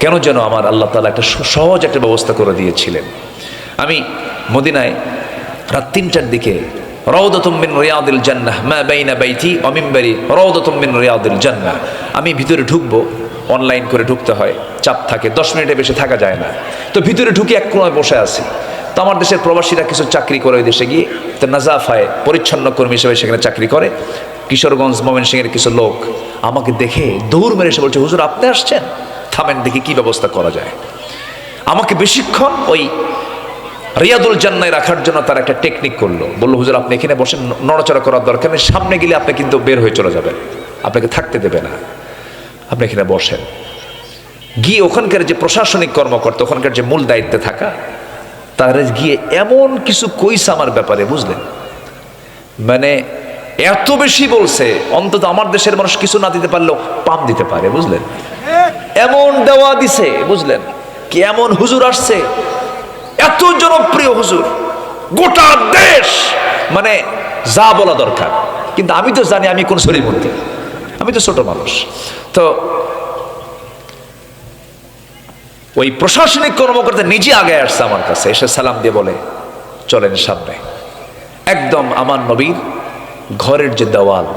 কেন যেন আমার আল্লাহ তাআলা একটা সহজ একটা ব্যবস্থা করে দিয়েছিলেন। আমি মদিনায় রাত 3টার দিকে, রাউদাতুম মিন রিয়াদিল জান্নাহ মা বাইনা বাইতি ওয়া মিনবারি রাউদাতুম মিন রিয়াদিল জান্নাহ। আমি ভিতরে ঢুকবো, অনলাইন করে ঢুকতে হয়, চাপ থাকে, 10 মিনিটের বেশি থাকা যায় না। তো ভিতরে ঢুকে এক কোণায় বসে আছি। তো আমার দেশের প্রবাসীরা কিছু চাকরি করে ওই দেশে গিয়ে, তো নাজাফায় পরিচ্ছন্ন কর্মী হিসেবে সেখানে চাকরি করে। কিশোরগঞ্জ ময়মনসিংহের কিছু লোক আমাকে দেখে দৌড় মেরে এসে বলছে, হুজুর আপনি আসছেন, থামেন দেখি কি ব্যবস্থা করা যায়। আমাকে বেশিক্ষণ ওই রিয়াদুল জান্নায় রাখার জন্য তার একটা টেকনিক করলো। বললো, হুজুর আপনি এখানে বসে, নড়াচড়া করার দরকার নেই, সামনে গেলে আপনি কিন্তু বের হয়ে চলে যাবেন, আপনাকে থাকতে দেবে না, আপনি এখানে বসেন। গিয়ে ওখানকার যে প্রশাসনিক কর্মকর্তা, ওখানকার যে মূল দায়িত্বে থাকা, তারা গিয়ে এমন কিছু কইছে আমার ব্যাপারে, বুঝলেন, মানে এত বেশি বলছে, অন্তত আমার দেশের মানুষ কিছু না দিতে পারলেও পাম দিতে পারে, বুঝলেন, এমন দেওয়া দিছে, বুঝলেন, কি এমন হুজুর আসছে, এত জনপ্রিয় হুজুর, গোটা দেশ মানে যা বলা দরকার। কিন্তু আমি তো জানি আমি কোন শরীর মধ্যে, আমি তো ছোট মানুষ। তো ওই প্রশাসনিক কর্মকর্তা নিজে আগে আসছে আমার কাছে, এসে সালাম দিয়ে বলে, চলেন সামনে। একদম আমার নবীর ঘরের যে দেওয়াল,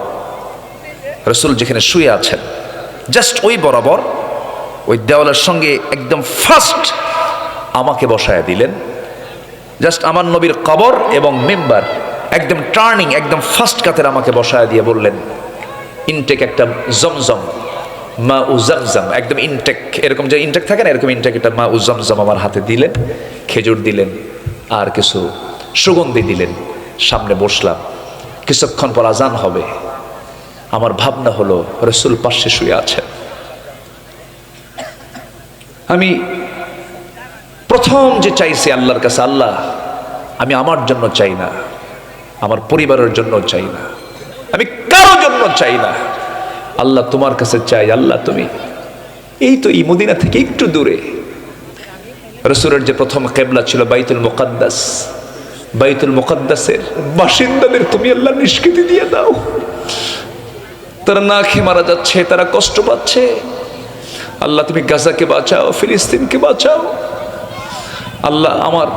রাসূল যেখানে শুয়ে আছেন, জাস্ট ওই বরাবর ওই দেওয়ালের সঙ্গে একদম ফার্স্ট আমাকে বসায় দিলেন। জাস্ট আমার নবীর কবর এবং মেম্বার একদম টার্নিং, একদম ফার্স্ট কাতের আমাকে বসায় দিয়ে বললেন, ইনটেক একটা জমজম, মা উ জমজম, একদম ইনটেক, এরকম যে ইনটেক থাকে না, এরকম ইনটেক একটা মা উ জমজম আমার হাতে দিলেন, খেজুর দিলেন, আর কিছু সুগন্ধি দিলেন। সামনে বসলাম, কিছুক্ষণ পর আজান হবে। আমার ভাবনা হলো রাসূল পাশে শুয়ে আছেন। আমি প্রথম যে চাইছি আল্লাহর কাছে, আল্লাহ আমি আমার জন্য চাই না, আমার পরিবারের জন্য চাই না, আমি কারোর জন্য চাই না, আল্লাহ তোমার কাছে চাই। আল্লাহ তুমি এই মদিনা থেকে একটু দূরে, রাসূলের যে প্রথম কিবলা ছিল বাইতুল মুকাদ্দাস, বাইতুল মুকাদ্দাসের বাসিন্দাদের তুমি আল্লাহ নিষ্কৃতি দিয়ে দাও। তারা না খেয়ে মারা যাচ্ছে, তারা কষ্ট পাচ্ছে। আল্লাহ তুমি গাজাকে বাঁচাও, ফিলিস্তিনকে বাঁচাও। আল্লাহ আমার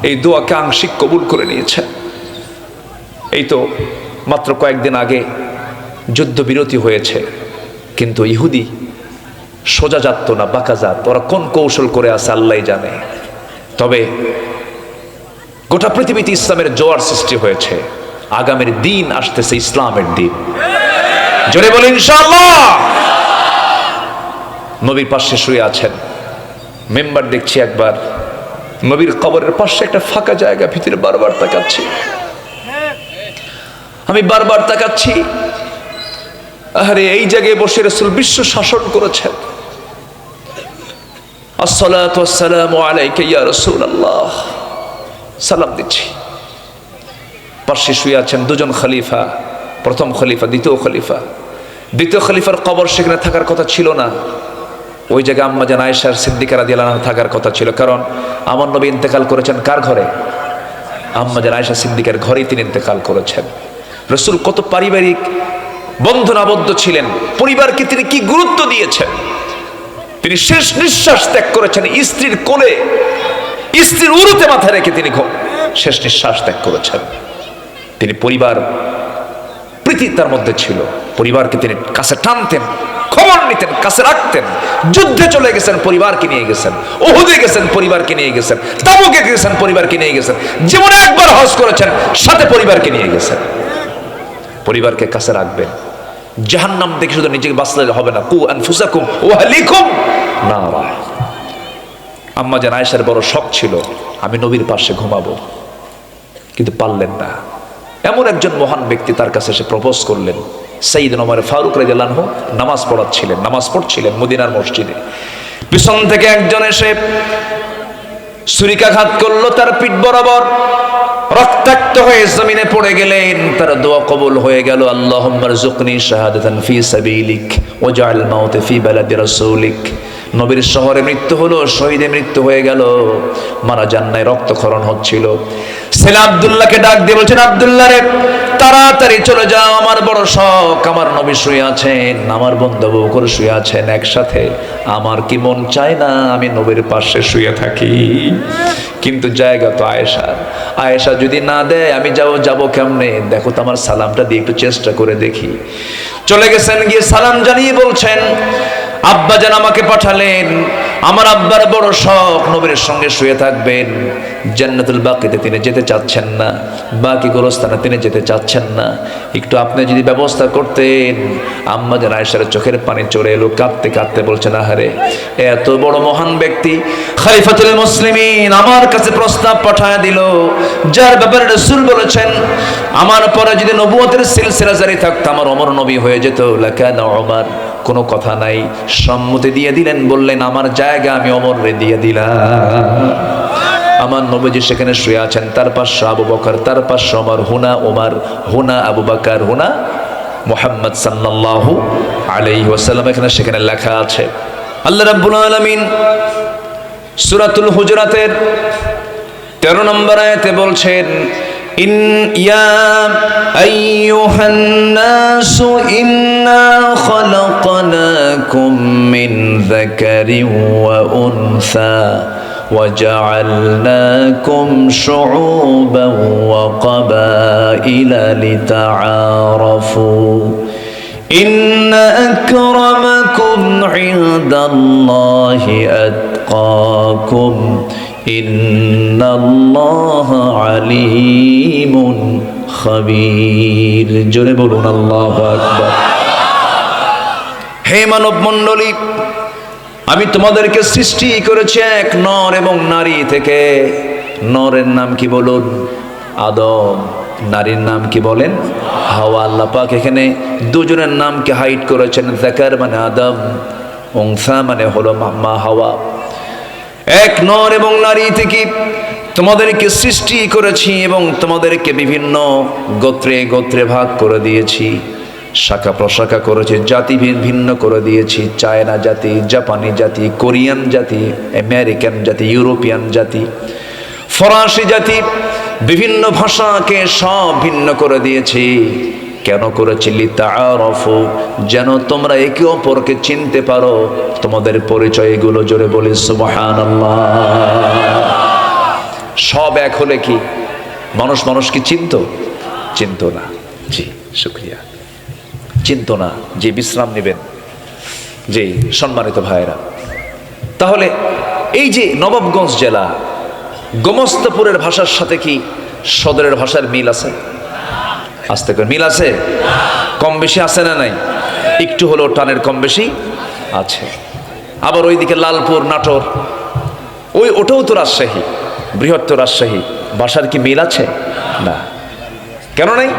এই দোয়াকে আংশিক কবুল করে নিয়েছেন। এই তো মাত্র কয়েকদিন আগে যুদ্ধবিরতি হয়েছে, কিন্তু ইহুদি সোজা জাত না, বাঁকা জাত। ওরা কোন কৌশল করে আছে আল্লাহ জানে। তবে গোটা পৃথিবীতে ইসলামের জোয়ার সৃষ্টি হয়েছে। আগামীর দিন আসতেছে ইসলামের দিন, জোরে বলি ইনশাআল্লাহ। নবীর পাশে শুয়ে আছেন, মেম্বার দেখছি একবার, নবীর কবরের পাশে একটা ফাঁকা জায়গা, ভিতরে বারবার তাকাচ্ছি, আমি বারবার তাকাচ্ছি। আরে এই জায়গায় বসে রাসূল বিশ্ব শাসন করেছেন। আসসালাতু ওয়াসসালামু আলাইকা ইয়া রাসূলুল্লাহ, সালাম দিচ্ছি। পাশে শুয়ে আছেন দুজন খলিফা, প্রথম খলিফা, দ্বিতীয় খলিফা। দ্বিতীয় খলিফার কবর সেখানে থাকার কথা ছিল না, ওই জায়গায় আম্মা জান আয়েশা সিদ্দিকা রাদিয়াল্লাহু আনহা থাকার কথা ছিল। কারণ আমার নবী ইন্তেকাল করেছেন কার ঘরে? আম্মা জান আয়েশা সিদ্দিকার ঘরেই তিনি ইন্তেকাল করেছেন। রাসূল কত পারিবারিক বন্ধন আবদ্ধ ছিলেন, পরিবারকে তিনি কি গুরুত্ব দিয়েছেন। তিনি শেষ নিঃশ্বাস ত্যাগ করেছেন স্ত্রীর কোলে, স্ত্রীর উরুতে মাথা রেখে তিনি শেষ নিঃশ্বাস ত্যাগ করেছেন। তিনি পরিবার প্রীতি তার মধ্যে ছিল, পরিবারকে তিনি কাছে টানতেন, খবর নিতেন, কাছে রাখতেন। যুদ্ধে চলে গেছেন, পরিবারকে নিয়ে গেছেন। উহুদে গেছেন, পরিবারকে নিয়ে গেছেন। তাবুকে গেছেন, পরিবারকে নিয়ে গেছেন। জীবনে একবার হজ করেছেন, সাথে পরিবারকে নিয়ে গেছেন। পরিবারকে কাছে রাখবেন। জাহান্নাম দেখে শুধু নিজেকে বাঁচলে হবে না, কু আনফুসাকুম ওয়া আহলিকুম নারা। আম্মা জান আয়েশার বড় শখ ছিল আমি নবীর পাশে ঘুমাবো, কিন্তু পারলেন না। এমন একজন মহান ব্যক্তি তার কাছে এসে প্রপোজ করলেন। সাইয়েদনা ওমর ফারুক রাদিয়াল্লাহু আনহু নামাজ পড়াচ্ছিলেন, নামাজ পড়ছিলেন মদিনার মসজিদে। পিছন থেকে একজন এসে ছুরিকাঘাত করলো তার পিঠ বরাবর, রক্তাক্ত হয়ে জমিনে পড়ে গেলেন। তার দোয়া কবুল হয়ে গেল। আল্লাহুম্মা রযুকনি শাহাদাতান ফি সাবিলিক ওয়াজআল মাউত ফি বালাদি রাসূলিক। নবীর শহরে মৃত্যু হলো, শহীদে মৃত্যু হয়ে গেল, মারা যান নাই, রক্তক্ষরণ হচ্ছিল। ছেলে আব্দুল্লাহকে ডাক দিয়ে বলছেন, আব্দুল্লাহ রে তাড়াতাড়ি চলে যাও, আমার বড় শখ, আমার নবী শুয়ে আছেন, আমার বন্ধু বকর শুয়ে আছেন একসাথে। আমার কি মন চায় না আমি নবীর পাশে শুয়ে থাকি, কিন্তু জায়গা তো আয়েশার। আয়েশা যদি না দেয় আমি যাবো কেমনে? দেখো তো আমার সালামটা দিয়ে একটু চেষ্টা করে দেখি। চলে গেছেন, গিয়ে সালাম জানিয়ে বলছেন, আব্বা জান আমাকে পাঠালেন, আমার আব্বার বড় শখ নবীর সঙ্গে শুয়ে থাকবেন। জান্নাতুল বাকিতে তিনি যেতে চাচ্ছেন না, বাকি গোরস্থানে তিনি যেতে চাচ্ছেন না। একটু আপনি যদি ব্যবস্থা করতেন। আম্মা জান আয়েশার চোখের পানি চলে এলো, কাঁদতে কাঁদতে বলছেন, আহারে এত বড় মহান ব্যক্তি খলিফাতুল মুসলিমিন আমার কাছে প্রস্তাব পাঠায় দিল, যার ব্যাপারে রাসূল বলেছেন আমার পরে যদি নবুয়তের সিলসিলা জারি থাকতো আমার ওমর নবী হয়ে যেত, লাকানা ওমর। কোনো কথা নাই, সম্মতি দিয়ে দিলেন, বললেন আমার জায়গা আমি ওমরে দিয়ে দিলাম। আমার নবীজি সেখানে শুয়ে আছেন, তার পাশে আবু বকর, তার পাশে ওমর, হুনা ওমর, হুনা আবু বকর, হুনা মুহাম্মদ সাল্লাল্লাহু আলাইহি ওয়াসাল্লাম। এখানে সেখানে লেখা আছে। আল্লাহ রাব্বুল আলামিন সূরাতুল হুজুরাতের 13 নম্বর আয়াতে বলছেন, ইন ইয়া আইয়ুহান নাসু ইন্না খালাকনাকুম মিন যাকারিন ওয়া উনসা وجعلناكم شعوبا وقبائل لتعارفوا إن أكرمكم عند الله أتقاكم إن الله عليم خبير জোরে বলুন আল্লাহু আকবার। হে মানব মণ্ডলী, আমি তোমাদেরকে সৃষ্টি করেছি এক নর এবং নারী থেকে। নরের নাম কি বলুন? আদম। নারীর নাম কি বলেন? হাওয়া। আল্লাহ পাক এখানে দুজনের নামকে হাইড করেছেন। যাকার মানে আদম, উনসা মানে হলো মা হাওয়া। এক নর এবং নারী থেকে তোমাদেরকে সৃষ্টি করেছি এবং তোমাদেরকে বিভিন্ন গোত্রে গোত্রে ভাগ করে দিয়েছি, শাখা প্রশাখা করেছি, জাতি ভিন্ন করে দিয়েছি। চায়না জাতি, জাপানি জাতি, কোরিয়ান জাতি, আমেরিকান জাতি, ইউরোপিয়ান জাতি, ফরাসি জাতি, বিভিন্ন ভাষাকে সব ভিন্ন করে দিয়েছি। কেন করেছি? লিতাআরাফু, যেন তোমরা একে অপরকে চিনতে পারো। তোমাদের পরিচয়গুলো জোরে বলি সুবহানাল্লাহ। সব এক হলে কি মানুষ মানুষকে চিনত না? জি শুকরিয়া, চিনত না। যে বিশ্রাম নেবেন। জি সম্মানিত ভাইরা, তাহলে এই যে নবাবগঞ্জ জেলা, গোমস্তাপুরের ভাষার সাথে কি সদরের ভাষার মিল আছে? আস্তে করে মিল আছে? কম বেশি আছে না নাই? একটু হলেও টানের কম বেশি আছে। আবার ওইদিকে লালপুর, নাটোর, ওটাও তো রাজশাহী, বৃহত্তর রাজশাহী, ভাষার কি মিল আছে? না। কেন নাই?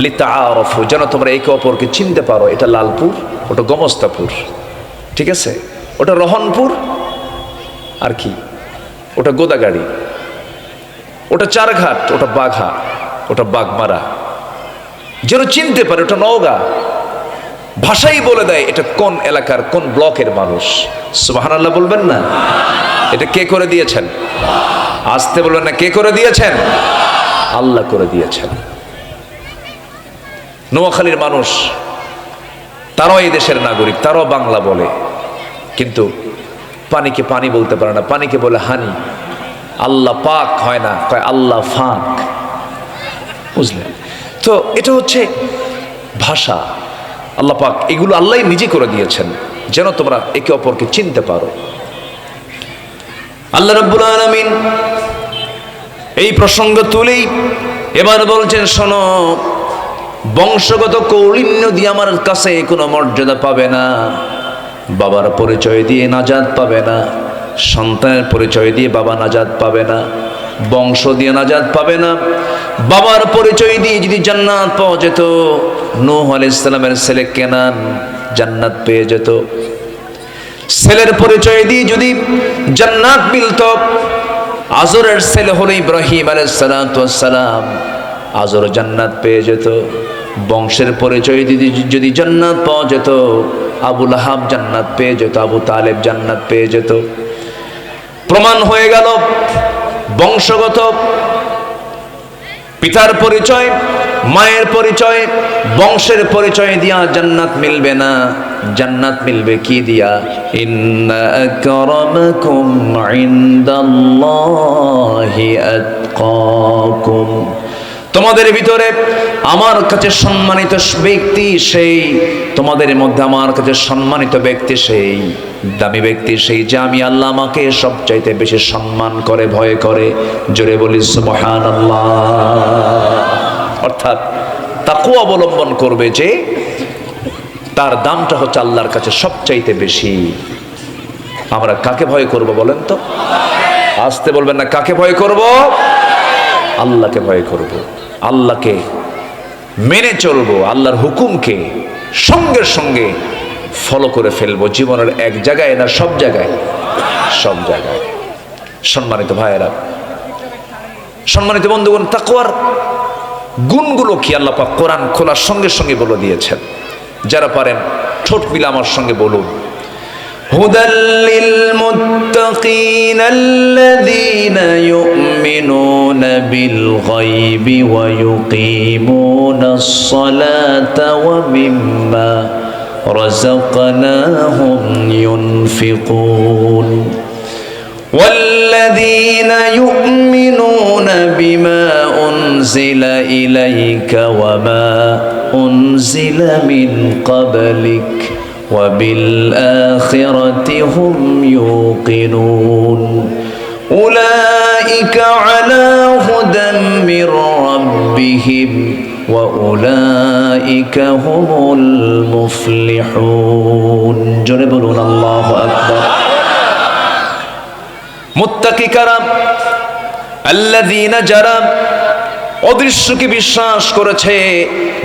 লিতাআরাফু, যেন তোমরা একে অপরকে চিনতে পারো। এটা লালপুর, ওটা গোমস্তাপুর, ঠিক আছে? ওটা রহনপুর, আর কি ওটা গোদাগাড়ি, ওটা চারঘাট, ওটা বাঘা, ওটা বাগমারা, যেন চিনতে পারে। ওটা নওগাঁ। ভাষাই বলে দেয় এটা কোন এলাকার কোন ব্লকের মানুষ। সুবহানাল্লাহ বলবেন না? এটা কে করে দিয়েছেন? আসতে বলবেন না, কে করে দিয়েছেন? আল্লাহ করে দিয়েছেন। নোয়াখালীর মানুষ, তারাও এই দেশের নাগরিক, তারাও বাংলা বলে, কিন্তু পানিকে পানি বলতে পারে না, পানিকে বলে হানি। আল্লাহ পাক হয় না, কয় আল্লাহ ফাক। বুঝলেন তো? এটা হচ্ছে ভাষা। আল্লাহ পাক এগুলো আল্লাহ নিজে করে দিয়েছেন যেন তোমরা একে অপরকে চিনতে পারো। আল্লাহ রাব্বুল আলামিন এই প্রসঙ্গ তুলেই এবার বলছেন, শোনো, বংশগত কৌলিন্য দিয়ে আমার কাছে কোনো মর্যাদা পাবে না, বাবার পরিচয় দিয়ে নাজাত পাবে না, সন্তানের পরিচয় দিয়ে বাবা নাজাত পাবে না, বংশ দিয়ে নাজাত পাবে না। বাবার পরিচয় দিয়ে যদি জান্নাত পাওয়া যেত, নূহ আলাইহিস সালামের ছেলে কেনান জান্নাত পেয়ে যেত। ছেলের পরিচয় দিয়ে যদি জান্নাত মিলত, আজরের ছেলে হলো ইব্রাহিম আলাইহিস সালাম, আজর জান্নাত পেয়ে যেত। বংশের পরিচয় দিয়ে যদি জান্নাত পাওয়া যেত, আবু লাহাব জান্নাত পেয়ে যেত, আবু তালেব জান্নাত পেয়ে যেত। প্রমাণ হয়ে গেল বংশগত পিতার পরিচয়, মায়ের পরিচয়, বংশের পরিচয় দিয়া জান্নাত মিলবে না। জান্নাত মিলবে কি দিয়া? ইন্না আকরামাকুম ইনদাল্লাহি আতকাকুম, তোমাদের ভিতরে আমার কাছে সম্মানিত ব্যক্তি সেই, তোমাদের মধ্যে আমার কাছে সম্মানিত ব্যক্তি সেই, দামি ব্যক্তি সেই, যে আমি আল্লাহ আমাকে সবচাইতে বেশি সম্মান করে, ভয় করে। জোরে বলি সুবহানাল্লাহ। অর্থাৎ তাকওয়া অবলম্বন করবে, যে তার দামটা হচ্ছে আল্লাহর কাছে সবচাইতে বেশি। আমরা কাকে ভয় করব বলেন তো? আসতে বলবেন না, কাকে ভয় করব? আল্লাহকে ভয় করব, আল্লাহকে মেনে চলবো, আল্লাহর হুকুমকে সঙ্গে সঙ্গে ফলো করে ফেলবো জীবনের এক জায়গায় না সব জায়গায়? সব জায়গায়। সম্মানিত ভাইয়েরা, সম্মানিত বন্ধুগণ, তাকওয়ার গুণগুলো কি আল্লাহ পাক কোরআন খোলার সঙ্গে সঙ্গে বলে দিয়েছেন। যারা পারেন ঠোঁট মিলে আমার সঙ্গে বলুন, হুদাল্লিল মুত্তাকিন আল্লাযীনা ইউমিনুনা বিল গায়বি ওয়া ইউকিমুনাস সালাতা ওয়া মিম্মা রাযাকনাহুম ইউনফিকুন والذين يؤمنون بما أنزل إليك وما أنزل من قبلك وبالآخرة هم يوقنون أولئك على هدى من ربهم وأولئك هم المفلحون جربون الله أكبر মুত্তাকি কারা? আল্লাযীনা যারা অদৃশ্যকে বিশ্বাস করেছে।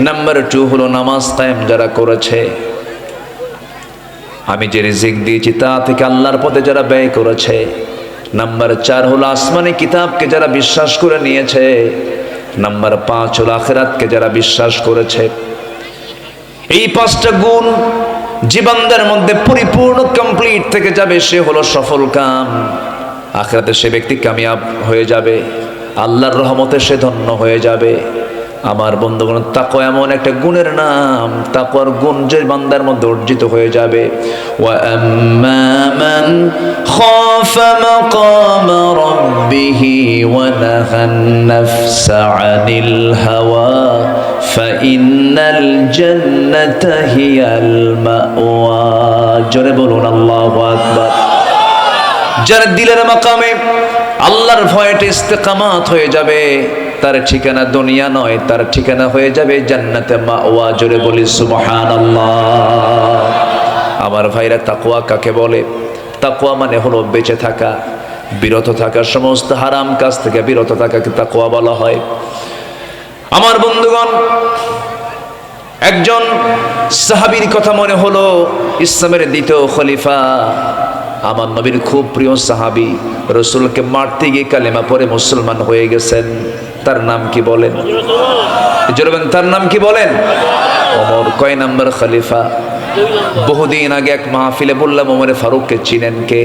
নাম্বার 2 হলো নামাজ কায়েম যারা করেছে। আমি যে রিজিক দিয়েছি তা থেকে আল্লাহর পথে যারা ব্যয় করেছে। নাম্বার 4 হলো আসমানি কিতাবকে যারা বিশ্বাস করে নিয়েছে। নাম্বার 5 হলো আখিরাতকে যারা বিশ্বাস করেছে। এই 5টা গুণ জীবনদের মধ্যে পরিপূর্ণ কমপ্লিট থেকে যাবে, সে হলো সফল কাম। আখিরাতে সে ব্যক্তি কামিয়াব হয়ে যাবে, আল্লাহর রহমতে সে ধন্য হয়ে যাবে। আমার বন্ধুগণ, তাকওয়া এমন একটা গুণের নাম, তাকওয়ার গুণ যে বান্দার মধ্যে অর্জিত হয়ে যাবে। ওয়া আম্মা মান খাফা মাকাম রাব্বিহি ওয়া নাহান নাফসা আনিল হাওয়া ফাইন্নাল জান্নাতা হিয়াল মাওয়া। জোরে বলুন আল্লাহু আকবার। যার দিলের মাকামে আল্লাহর ভয়তে ইস্তেকামাত হয়ে যাবে, তার ঠিকানা দুনিয়া নয়, তার ঠিকানা হয়ে যাবে জান্নাতে মাওয়া। জোরে বলি সুবহানাল্লাহ। আমার ভাইরা, তাকওয়া কাকে বলে? তাকওয়া মানে হলো বেঁচে থাকা, বিরত থাকা, সমস্ত হারাম কাজ থেকে বিরত থাকাকে তাকওয়া বলা হয়। আমার বন্ধুগণ, একজন সাহাবীর কথা মনে হলো, ইসলামের দ্বিতীয় খলিফা, আমার নবীর খুব প্রিয় সাহাবী, রসুলকে মারতে গিয়ে কালেমা পড়ে মুসলমান হয়ে গেছেন। তার নাম কি বলেন? তার নাম কি বলেন? ওমর। কয় নাম্বার খলিফা? বহুদিন আগে এক মাহফিলে বললাম, ওমরে ফারুককে চিনেন কে?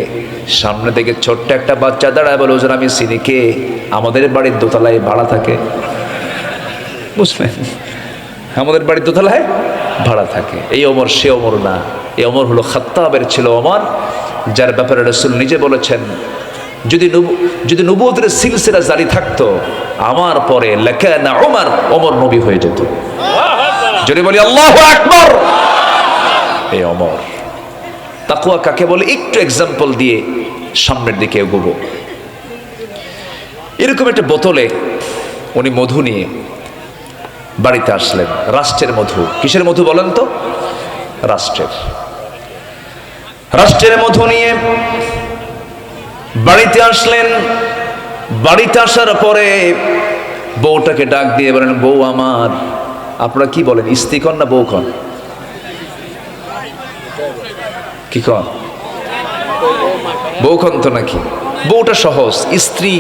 সামনে থেকে ছোট্ট একটা বাচ্চা দাঁড়ায় বলে, হুজুর আমি চিনি। কে? আমাদের বাড়ির দোতলায় ভাড়া থাকে। বুঝলেন? আমাদের বাড়ির দোতলায় ভাড়া থাকে। এই ওমর সে ওমর না, এই ওমর হলো খাত্তাবের ছিল ওমর, যার ব্যাপারে রাসূল নিজে বলেছেন, যদি নবুয়তের সিলসিলা জারি থাকতো আমার পরে লাকানা ওমর, ওমর নবী হয়ে যেত। যদি বলি আল্লাহু আকবার। এই ওমর। তাকওয়া কাকে বলে একটু এক্সাম্পল দিয়ে সামনের দিকে এগোবো। এরকম একটা বোতলে উনি মধু নিয়ে বাড়িতে আসলেন। রাষ্ট্রের মধু। কিসের মধু বলেন তো? রাষ্ট্রের মধু নিয়ে বাড়িতে আসলেন। বাড়িতে আসার পরে বউটাকে ডাক দিয়ে বলেন, বউ আমার। আপনারা কি বলেন, স্ত্রী কন না বউ কন? কি কন? বউ কন তো নাকি? বউটা সহজ, স্ত্রী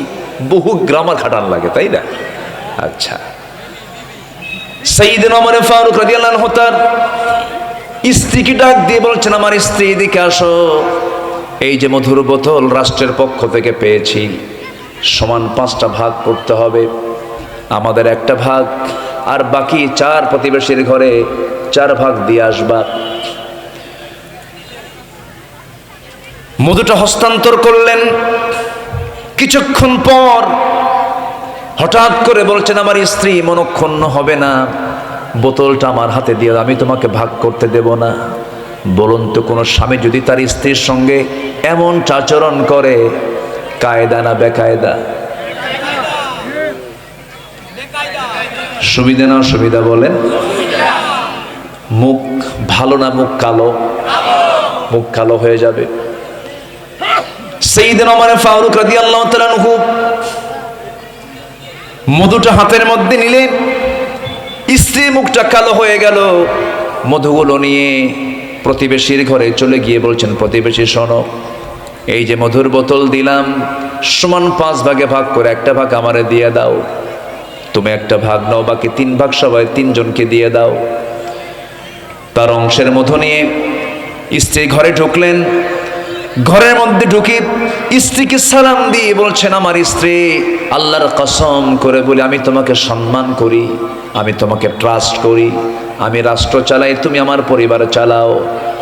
বহু গ্রামার খাটান লাগে, তাই না? আচ্ছা, সাইয়েদনা ওমর ফারুক রাদিয়াল্লাহু আনহু তার স্ত্রীকে ডাক দিয়ে বলছেন, আমার স্ত্রী এদিকে আসো। এই যে মধুর বোতল রাষ্ট্রের পক্ষ থেকে পেয়েছি, সমান 5টা ভাগ করতে হবে। আমাদের একটা ভাগ, আর বাকি 4 প্রতিবেশীর ঘরে 4 ভাগ দিয়ে আসবা। মধুটা হস্তান্তর করলেন। কিছুক্ষণ পর হঠাৎ করে বলছেন, আমার স্ত্রী মনক্ষুণ্ণ হবে না, বোতলটা আমার হাতে দিয়ে, আমি তোমাকে ভাগ করতে দেব না। বলুন তো, কোনো স্বামী যদি তার স্ত্রীর সঙ্গে এমন আচরণ করে, কায়দা না বেকায়দা? সুবিধা না অসুবিধা বলেন? মুখ ভালো না মুখ কালো? মুখ কালো হয়ে যাবে। সাইয়েদনা ওমর ফারুক রাদিয়াল্লাহু তাআলা আনহু মধুটা হাতের মধ্যে নিলেন। স্ত্রী মুখটা কালো হয়ে গেল। মধুগুলো নিয়ে প্রতিবেশীর ঘরে চলে গিয়ে বলছেন, প্রতিবেশী শোনো, এই যে মধুর বোতল দিলাম, সমান 5 ভাগে ভাগ করে একটা ভাগ আমারে দিয়ে দাও। তুমি একটা ভাগ নাও, বাকি 3 ভাগ সবাই 3 জনকে দিয়ে দাও। তার অংশের মধু নিয়ে স্ত্রী ঘরে ঢুকলেন। ঘরের মধ্যে ঢুকে স্ত্রীকে সালাম দিয়ে বলছেন, আমার স্ত্রী, আল্লাহর কসম করে বলি, আমি তোমাকে সম্মান করি, আমি তোমাকে ট্রাস্ট করি, আমি রাষ্ট্র চালাই, তুমি আমার পরিবার চালাও।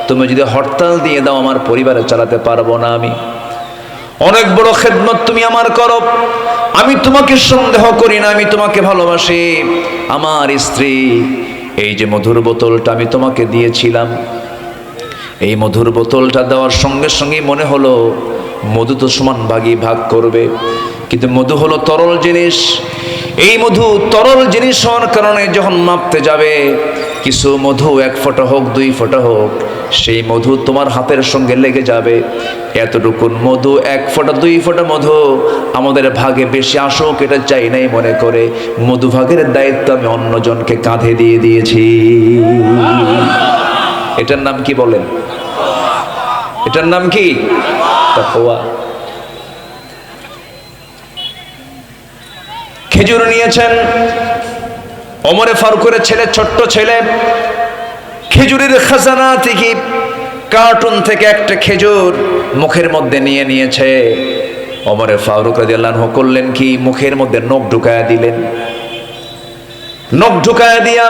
তুমি যদি হরতাল দিয়ে দাও, আমার পরিবারে চালাতে পারবো না। আমি অনেক বড় খেদমত তুমি আমার করো, আমি তোমাকে সন্দেহ করি না, আমি তোমাকে ভালোবাসি। আমার স্ত্রী, এই যে মধুর বোতলটা আমি তোমাকে দিয়েছিলাম, এই মধুর বোতলটা দেওয়ার সঙ্গে সঙ্গে মনে হলো মধু তো সমান ভাগই ভাগ করবে, কিন্তু মধু হলো তরল জিনিস। এই মধু তরল জিনিস হওয়ার কারণে যখন মাপতে যাবে, কিছু মধু 1 ফোঁটা হোক 2 ফোঁটা হোক, সেই মধু তোমার হাতের সঙ্গে লেগে যাবে। এতটুকুন মধু 1 ফোঁটা 2 ফোঁটা মধু আমাদের ভাগে বেশি আসুক এটা চাই নাই মনে করে মধু ভাগের দায়িত্ব আমি অন্যজনকে কাঁধে দিয়ে দিয়েছি। এটার নাম কি বলেন? এটার নাম কি? তাকওয়া। খেজুর নিয়েছেন ওমরে ফারুকের ছেলে, ছোট্ট ছেলে, খেজুরের খাজানা থেকে কার্টুন থেকে একটা খেজুর মুখের মধ্যে নিয়ে নিয়েছে। ওমরে ফারুক রাদিয়াল্লাহু আনহু করলেন কি, মুখের মধ্যে নখ ঢুকায়া দিলেন। নখ ঢুকায়া দিয়া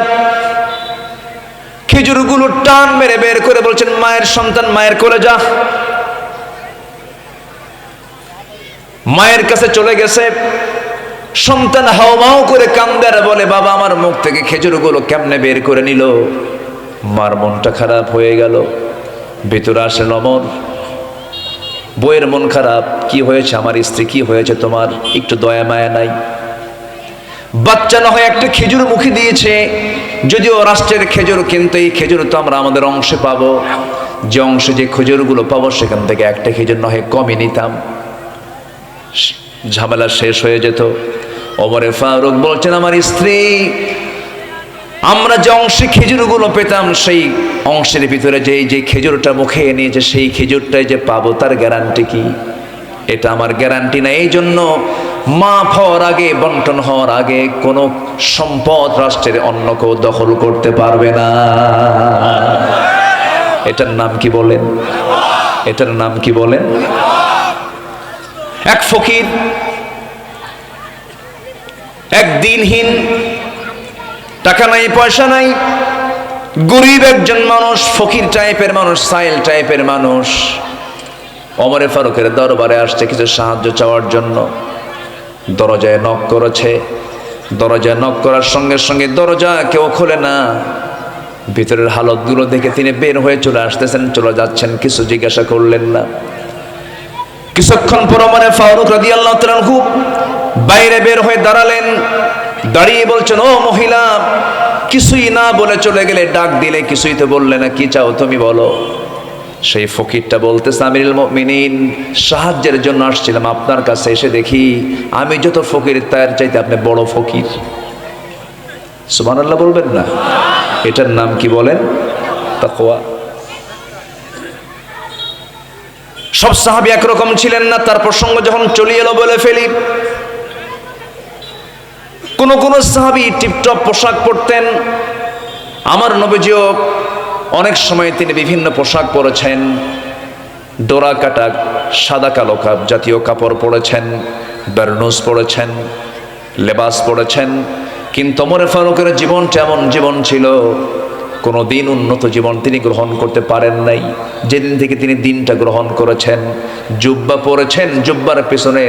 খেজুরগুলো টান মেরে বের করে বলছেন, মায়ের সন্তান মায়ের কোলে যা। মায়ের কাছে চলে গেছে। সন্তান হাউমাউ করে কান্দে আর বলে, বাবা আমার মুখ থেকে খেজুরগুলো কেমনে বের করে নিল। মার মনটা খারাপ হয়ে গেল। ভিতরে আসেন ওমর, বইয়ের মন খারাপ, কি হয়েছে আমার স্ত্রী, কি হয়েছে তোমার, একটু দয়া মায়া নাই? বাচ্চা না হয় একটা খেজুর মুখে দিয়েছে, যদিও রাষ্ট্রের খেজুর, কিন্তু এই খেজুর তো আমরা আমাদের অংশে পাবো। যে অংশে যে খেজুরগুলো পাবো সেখান থেকে একটা খেজুর না হয় কমই নিতাম, ঝামেলা শেষ হয়ে যেত। ওমরে ফারুক বলছেন, আমার স্ত্রী, আমরা যে অংশে খেজুরগুলো পেতাম সেই অংশের ভিতরে যে খেজুরটা মুখে নিয়েছে সেই খেজুরটাই যে পাবো তার গ্যারান্টি কি? এটা আমার গ্যারান্টি না। এই জন্য মাফ হওয়ার আগে, বন্টন হওয়ার আগে কোনো সম্পদ রাষ্ট্রের অন্য কেউ দখল করতে পারবে না। এটার নাম কি বলেন? এটার নাম কি বলেন? এক ফকির, এক দিনহীন, টাকা নাই পয়সা নাই, গরিব একজন মানুষ, ফকির টাইপের মানুষ, সাইল টাইপের মানুষ ওমরে ফারুকের দরবারে আসছে কিছু সাহায্য চাওয়ার জন্য। দরজায় নক করেছে। দরজায় নক করার সঙ্গে সঙ্গে দরজা কেউ খোলে না। ভিতরের হালতগুলো দেখে তিনি বের হয়ে চলে আসতেছেন, চলে যাচ্ছেন, কিছু জিজ্ঞাসা করলেন না। কিছুক্ষণ পর ওমরে ফারুক রাদিয়াল্লাহু তাআলা আনহু বাইরে বের হয়ে দাঁড়ালেন। দাঁড়িয়ে বলছেন, ও মহিলা, কিছুই না বলে চলে গেলে, ডাক দিলে কিছুই তো বললে না, কি চাও তুমি বলো? সেই ফকিরটা বলতেছে, আমিরুল মুমিনিন, সাহায্যের জন্য আসছিলাম আপনার কাছে, এসে দেখি আমি যত ফকির তার চাইতে আপনি বড় ফকির। সুবহানাল্লাহ বলবেন না? এটার নাম কি বলেন? তাকওয়া। সব সাহাবী একরকম ছিলেন না। তার প্রসঙ্গ যখন চলে এলো বলে ফেলি। কোন কোন সাহাবী টিপটপ পোশাক পরতেন। আমার নবীজিও অনেক সময় তিনি বিভিন্ন পোশাক পরেছেন, ডোরা কাটা সাদা কালো জাতীয় কাপড় পরেছেন, বারনুস পরেছেন, লেবাস পরেছেন। কিন্তু ওমর ফারুকের জীবনটা এমন জীবন ছিল, কোনো দিন উন্নত জীবন তিনি গ্রহণ করতে পারেন নাই। যেদিন থেকে তিনি দিনটা গ্রহণ করেছেন, জুব্বা পরেছেন, জুব্বার পেছনে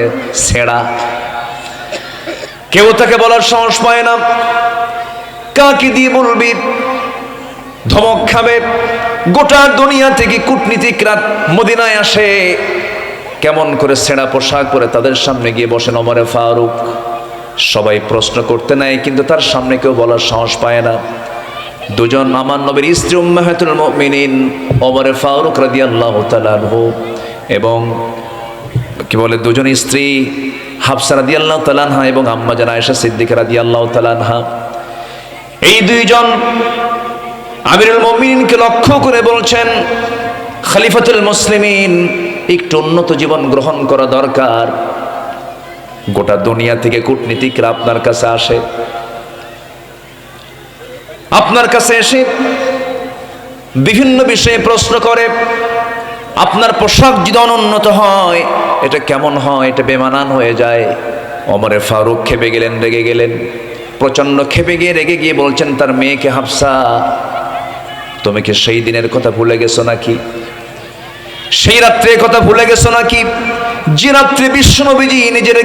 ছেঁড়া, কেউ তাকে বলার সাহস পায় না। কাকে দিয়ে বলবি? ধমক খাবে। গোটা দুনিয়া থেকে কূটনীতিকরা মদিনায় আসে, কেমন করে ছেঁড়া পোশাক পরে তাদের সামনে গিয়ে বসেন ওমরে ফারুক। সবাই প্রশ্ন করতে নাই, কিন্তু তার সামনে কেউ বলার সাহস পায় না। দুজন আমার নবীর স্ত্রী উম্মাহাতুল মুমিনিন ওমরে ফারুক রাদিয়াল্লাহু তাআলা আনহু এবং কি বলে দুজন স্ত্রী হাফসা রাদিয়াল্লাহু তাআলা আনহা এবং আম্মা জান আয়েশা সিদ্দিকা রাদিয়াল্লাহু তাআলা আনহা, এই দুইজন আমিরুল মুমিনিনকে লক্ষ্য করে বলছেন, খলিফাতুল মুসলিমিন, একটু উন্নত জীবন গ্রহণ করা দরকার। গোটা দুনিয়া থেকে কূটনীতিকরা আপনার কাছে আসে, আপনার কাছে এসে বিভিন্ন বিষয়ে প্রশ্ন করে। আপনার পোশাক যদি অনুন্নত হয়, এটা কেমন হয়, এটা বেমানান হয়ে যায়। ওমরে ফারুক খেপে গেলেন, রেগে গেলেন, প্রচন্ড খেপে গিয়ে রেগে গিয়ে বলছেন তার মেয়েকে, হাফসা, তুমি কি সেই দিনের কথা ভুলে গেছো নাকি? সেই রাত্রে কথা ভুলে গেছো নাকি? যে রাত্রে বিশ্বনবীজি নিজের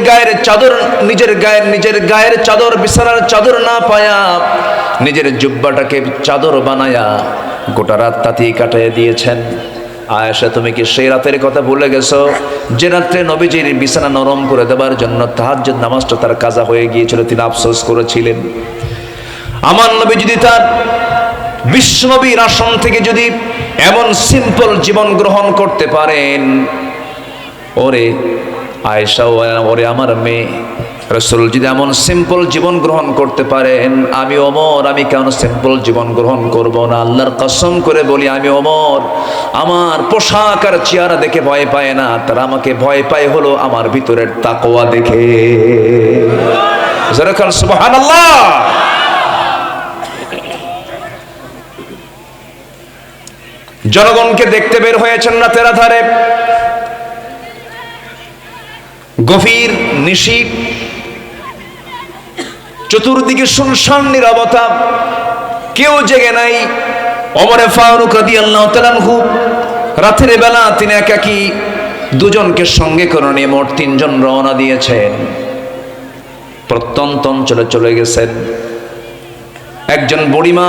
গায়ের চাদর বিছানার চাদর না পায়া নিজের জুব্বাটাকে চাদর বানায়া গোটা রাত তাতেই কাটাইয়া দিয়েছেন। আয়েশা, তুমি কি সেই রাতের কথা ভুলে গেছো যে রাত্রে নবীজির বিছানা নরম করে দেওয়ার জন্য তাহাজ্জুদ নামাজটা তার কাজা হয়ে গিয়েছিল, তিনি আফসোস করেছিলেন। আমার নবী যদি তার বিশ্বনবীর আসন থেকে যদি এমন সিম্পল জীবন গ্রহণ করতে পারেন, ওরে আয়েশা, ওরে আমার মেয়ে, রাসূল যদি এমন সিম্পল জীবন গ্রহণ করতে পারেন, আমি ওমর, আমি কেন সিম্পল জীবন গ্রহণ করব না? আল্লাহর কসম করে বলি, আমি ওমর আমার পোশাক আর চেহারা দেখে ভয় পায় না, তারা আমাকে ভয় পায় হলো আমার ভিতরের তাকওয়া দেখে। সুবহানাল্লাহ। জনগণকে দেখতে বের হয়েছেন রাতের আধারে, গভীর নিশি, চতুর্দিকে শুনশান নীরবতা, কেউ জেগে নাই। ওমরে ফারুক রাদিয়াল্লাহু তাআলা আনহু রাতের বেলা তিনি একাকী দুজনকে সঙ্গে করে নিয়ে মোট 3 জন রওনা দিয়েছেন, প্রত্যন্ত অঞ্চলে চলে গেছেন। একজন বুড়িমা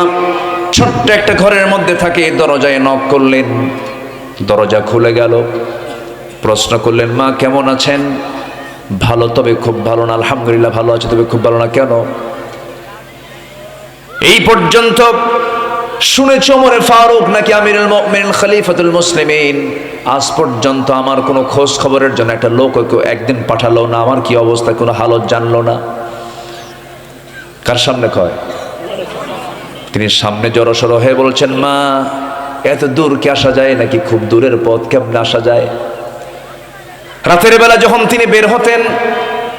ছোট্ট একটা ঘরের মধ্যে থাকে, দরজায় নক করলেন, দরজা খুলে গেল। প্রশ্ন করলেন, মা কেমন আছেন? ভালো, তবে খুব ভালো না। আলহামদুলিল্লাহ ভালো আছে, তবে খুব ভালো না। কেন? এই পর্যন্ত শুনেছ ওমরে ফারুক নাকি আমিরুল মুমিনিন খলিফাতুল মুসলিমিন, আজ পর্যন্ত আমার কোনো খোঁজ খবরের জন্য একটা লোক একদিন পাঠালো না, আমার কি অবস্থা কোনো হালত জানলো না। কার সামনে কয়? তিনি সামনে জড়সড় হয়ে বলছেন, মা এত দূর কি আসা যায় নাকি? খুব দূরের পথ, কেমনে আসা যায়? রাতের বেলা যখন তিনি বের হতেন,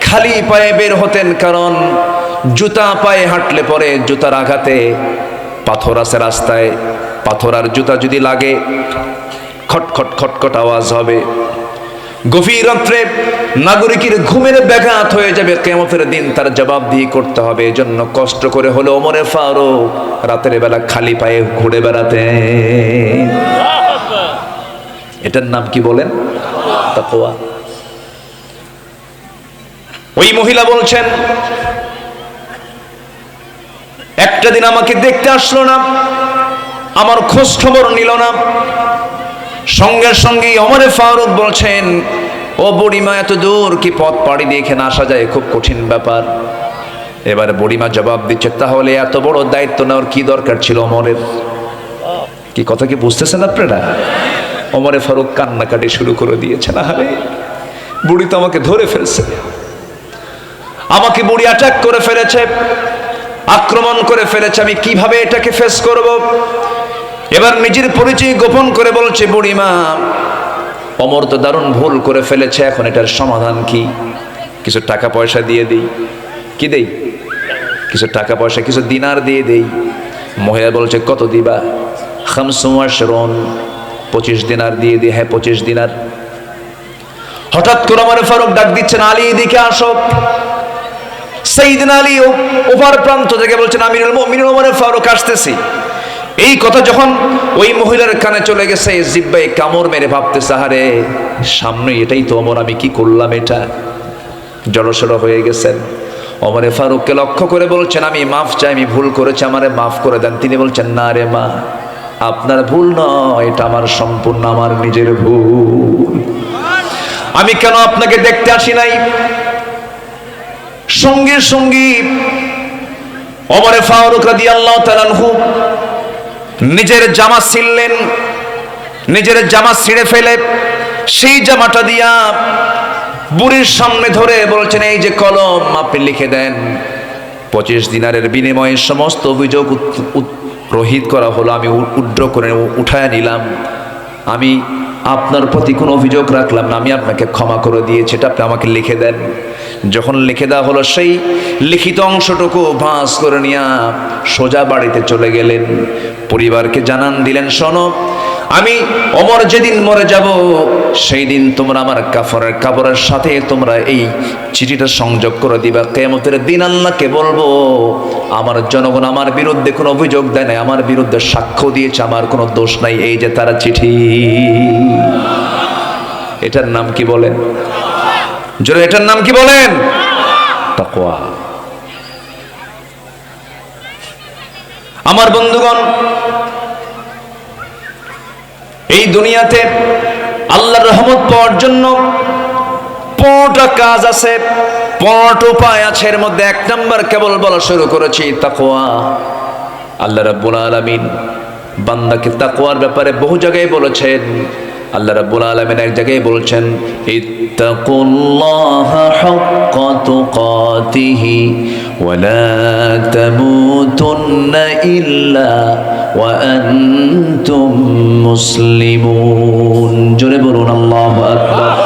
খালি পায়ে বের হতেন, কারণ জুতা পায়ে হাঁটলে পরে জুতার আঘাতে পাথর আছে রাস্তায়, পাথর আর জুতা যদি লাগে খটখট খটখট আওয়াজ হবে। গভীর রাত্রে নাগরিকের ঘুমের ব্যাঘাত হয়ে যাবে, কিয়ামতের দিন তার জবাবদিহি করতে হবে। এজন্য কষ্ট করে হলো ওমরে ফারুক রাতের বেলা খালি পায়ে ঘুরে বেড়াতেন। এটার নাম কি বলেন? তাকওয়া। ওই মহিলা বলছেন, একটা দিন আমাকে দেখতে আসলো না, আমার খোঁজ খবর নিল না। সঙ্গে সঙ্গে ওমরে ফারুক বলছেন, ও বুড়িমা এত দূর কি পথ পাড়ি দিয়ে এখানে আসা যায়? খুব কঠিন ব্যাপার। এবারে বুড়িমা জবাব দিচ্ছে, তাহলে এত বড় দায়িত্ব নেওয়ার কি দরকার ছিল ওমরের? কি কথা কি বুঝতেছেন আপনারা? ওমরে ফারুক কান্নাকাটি শুরু করে দিয়েছেন, আরে বুড়ি তো আমাকে ধরে ফেলছে, আমাকে বুড়ি অ্যাটাক করে ফেলেছে, আক্রমণ করে ফেলেছে, আমি কিভাবে এটাকে ফেস করব? এবার নিজের পরিচয় গোপন করে বলছে, বুড়িমা ওমর তো দারুণ ভুল করে ফেলেছে, এখন এটার সমাধান কি? কিছু টাকা পয়সা দিয়ে দিই। কি দেই? কিছু টাকা পয়সা, কিছু দিনার দিয়ে দেই। মহিলা বলছে, কত দিবা? 25 দিনার দিয়ে দিই। হ্যাঁ 25 দিনার। হঠাৎ করে ওমর ফারুক ডাক দিচ্ছেন, আলী এদিকে আসো। সাইয়েদনা আলী ওপার প্রান্ত থেকে বলছেন, আমিরুল মুমিনিন ওমর ফারুক আসতেছি। এই কথা যখন ওই মহিলার কানে চলে গেছে, জিহ্বায় কামড় মেরে ভাবতেছে, আরে সামনে এটাই তো ওমর, আমি কি করলাম? এটা জড়সড় হয়ে গেছেন। ওমরে ফারুককে লক্ষ্য করে বলছেন, আমি মাফ চাই, আমি ভুল করেছি, আমারে মাফ করে দেন। তিনি বলছেন, না রে মা, আপনার ভুল নয়, এটা আমার সম্পূর্ণ আমার নিজের ভুল। আমি কেন আপনাকে দেখতে আসি নাই? সঙ্গে সঙ্গে ওমরে ফারুক রাদিয়াল্লাহু তাআলা আনহু নিজের জামা ছিঁড়লেন, নিজের জামা ছিঁড়ে ফেলে সেই জামাটা দিয়া বুড়ির সামনে ধরে বলছেন, এই যে কলম, আপনি লিখে দেন। 25 দিনারের বিনিময়ে সমস্ত অভিযোগ রহিত করা হলো, আমি উড্র করে উঠায় নিলাম। আমি আপনার প্রতি কোনো অভিযোগ রাখলাম না, আমি আপনাকে ক্ষমা করে দিয়েছি, এটা আপনি আমাকে লিখে দেন। যখন লিখে দেওয়া হলো, সেই লিখিত অংশটুকু ভাঁজ করে নিয়ে সোজা বাড়িতে চলে গেলেন। পরিবারকে জানান দিলেন, শোনো, আমি ওমর যেদিন মরে যাব সেই দিন তোমরা আমার কাফনের সাথে তোমরা এই চিঠিটা সংযোগ করে দিবা। কিয়ামতের দিন আল্লাহকে বলবো, আমার জনগণ আমার বিরুদ্ধে কোনো অভিযোগ দেয় নাই, আমার বিরুদ্ধে সাক্ষ্য দিয়েছে, আমার কোনো দোষ নাই, এই যে তারা চিঠি। এটার নাম কি বলেন? জোরে এটার নাম কি বলেন? তাকওয়া। আমার বন্ধুগণ, এই দুনিয়াতে আল্লাহর রহমত পাওয়ার জন্য 15টা কাজ আছে, 15টা উপায় আছে। এর মধ্যে 1 নাম্বার কেবল বলা শুরু করেছি, তাকওয়া। আল্লাহ রাব্বুল আলামিন বান্দাকে তাকওয়ার ব্যাপারে বহু জায়গায় বলেছেন। আল্লাহ রাব্বুল আলামিন এক জায়গায় বলছেন, ইত্তাকুল্লাহা হাক্কা তুকাতিহি ওয়া লা তামুতুন্না ইল্লা ওয়া আনতুম মুসলিমুন। জোরে বলুন আল্লাহু আকবার।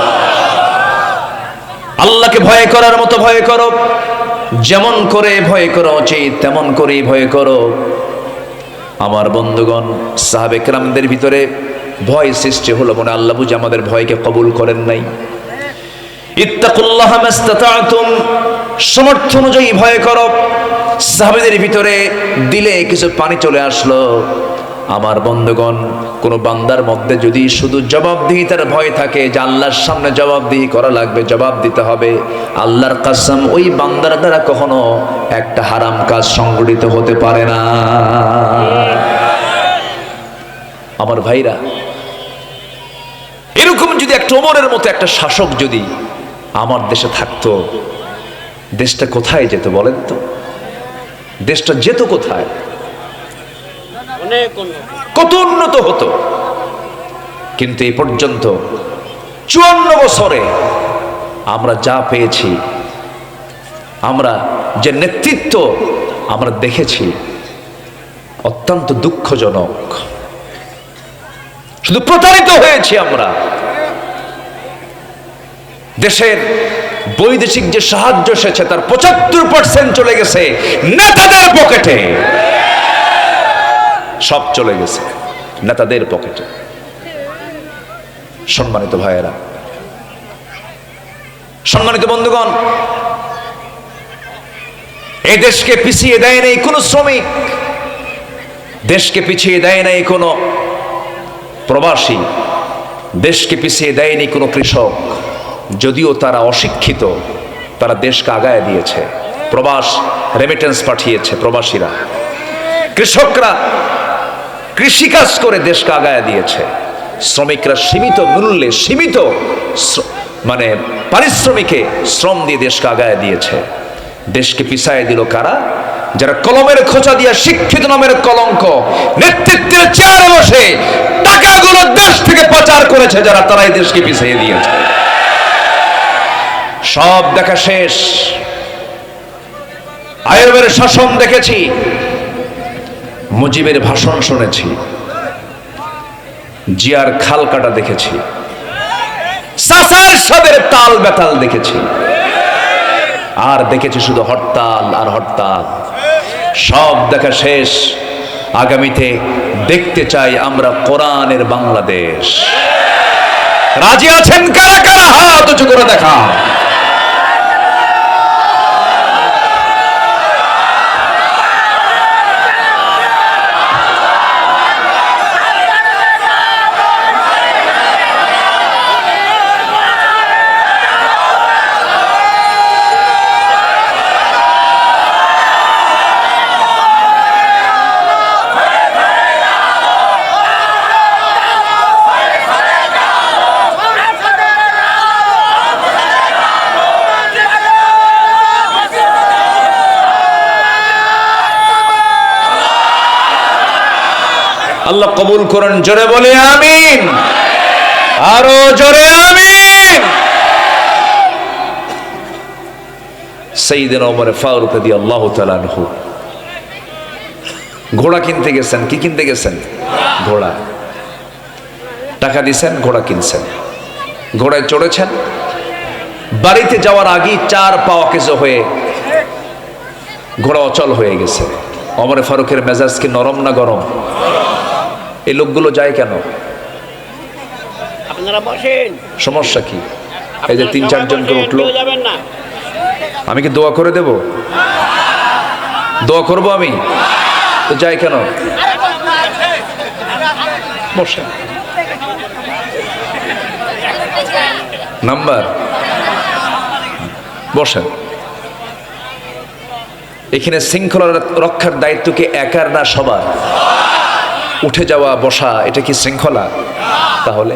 আল্লাহকে ভয় করার মতো ভয় করো, যেমন করে ভয় করা উচিত তেমন করেই ভয় করো। আমার বন্ধুগণ, সাহাবে কেরামদের ভিতরে ভয় সৃষ্টি হলো, মনে আল্লাহ বুঝে আমাদের ভয়কে কবুল করেন নাই। ইত্তাকুল্লাহা মাস্তাতা'তুম, সামর্থ্য অনুযায়ী ভয় করো। সাহাবেদের ভিতরে দিলে কিছু পানি চলে আসলো। আমার বন্ধুগণ, কোন বান্দার মধ্যে যদি শুধু জবাবদিহিতার ভয় থাকে যে আল্লাহর সামনে জবাবদিহি করা লাগবে, জবাব দিতে হবে, আল্লাহর কসম ওই বান্দার দ্বারা কখনো একটা হারাম কাজ সংগঠিত হতে পারে না। আমার ভাইরা, এরকম যদি একটা ওমরের মতো একটা শাসক যদি আমার দেশে থাকতো, দেশটা কোথায় যেত বলেন তো? দেশটা যেত কোথায়? কত উন্নত হতো। কিন্তু এই পর্যন্ত 54 বছরে আমরা যা পেয়েছি, আমরা যে নেতৃত্ব আমরা দেখেছি, অত্যন্ত দুঃখজনক। শুধু প্রতারিত হয়েছি আমরা। দেশের বৈদেশিক যে সাহায্য এসেছে তার 75% চলে গেছে নেতাদের পকেটে। সব চলে গেছে নেতাদের পকেটে। সম্মানিত ভাইয়েরা, সম্মানিত বন্ধুগণ, এই দেশকে পিছিয়ে দেয় নাই কোনো শ্রমিক, দেশকে পিছিয়ে দেয় নাই কোনো প্রবাসী, দেশকে পিছিয়ে দেয়নি কোনো কৃষক। যদিও তারা অশিক্ষিত, তারা দেশকে আগায় দিয়েছে। প্রবাস রেমিটেন্স পাঠিয়েছে প্রবাসীরা, কৃষকরা কৃষিকাজ করে দেশকে আগায় দিয়েছে। শ্রমিকরা সীমিত মূল্যে, সীমিত মানে পারিশ্রমিকে শ্রম দিয়ে দেশকে আগায় দিয়েছে। দেশকে পিছায় দিল কারা? যারা কলমের খোঁচা দিয়া শিক্ষিত নামের কলঙ্ক নেতৃত্বের চেয়ারে বসে টাকাগুলো দেশ থেকে পাচার করেছে, যারা তারাই দেশকে পিছিয়ে দিয়েছে। সব দেখা শেষ। আইয়ুবের শাসন দেখেছি, মুজিবের ভাষণ শুনেছি, জিয়ার খাল কাটা দেখেছি, সাসার সাদের তাল বেতাল দেখেছি, আর দেখেছি শুধু হরতাল আর হরতাল। সব দেখা শেষ। আগামীতে দেখতে চাই আমরা কোরআনের বাংলাদেশ। রাজি আছেন কারা কারা? হাত উঁচু করে দেখা। আল্লাহ কবুল করেন। জোরে বলে আমিন, আরো জোরে আমিন। সাইয়েদনা ওমর ফারুক রাদিয়াল্লাহু তাআলা আনহু ঘোড়া কিনতে গেছেন। কি কিনতে গেছেন? ঘোড়া। টাকা দিয়েছেন, ঘোড়া কিনছেন, ঘোড়ায় চড়েছেন। বাড়িতে যাওয়ার আগেই 4 পা অকেজ হয়ে ঘোড়া অচল হয়ে গেছে। ওমর ফারুকের মেজাজ কি নরম না গরম? এই লোকগুলো যায় কেন? আপনারা বসেন, সমস্যা কি? এই যে 3-4 জন করে উঠলো, আমি কি দোয়া করে দেব? দোয়া করব আমি? তো যাই কেন? বসেন। নাম্বার বসেন। এখানে শৃঙ্খলা রক্ষার দায়িত্ব কি একার না সবার? উঠে যাওয়া বসা এটা কি শৃঙ্খলা? তাহলে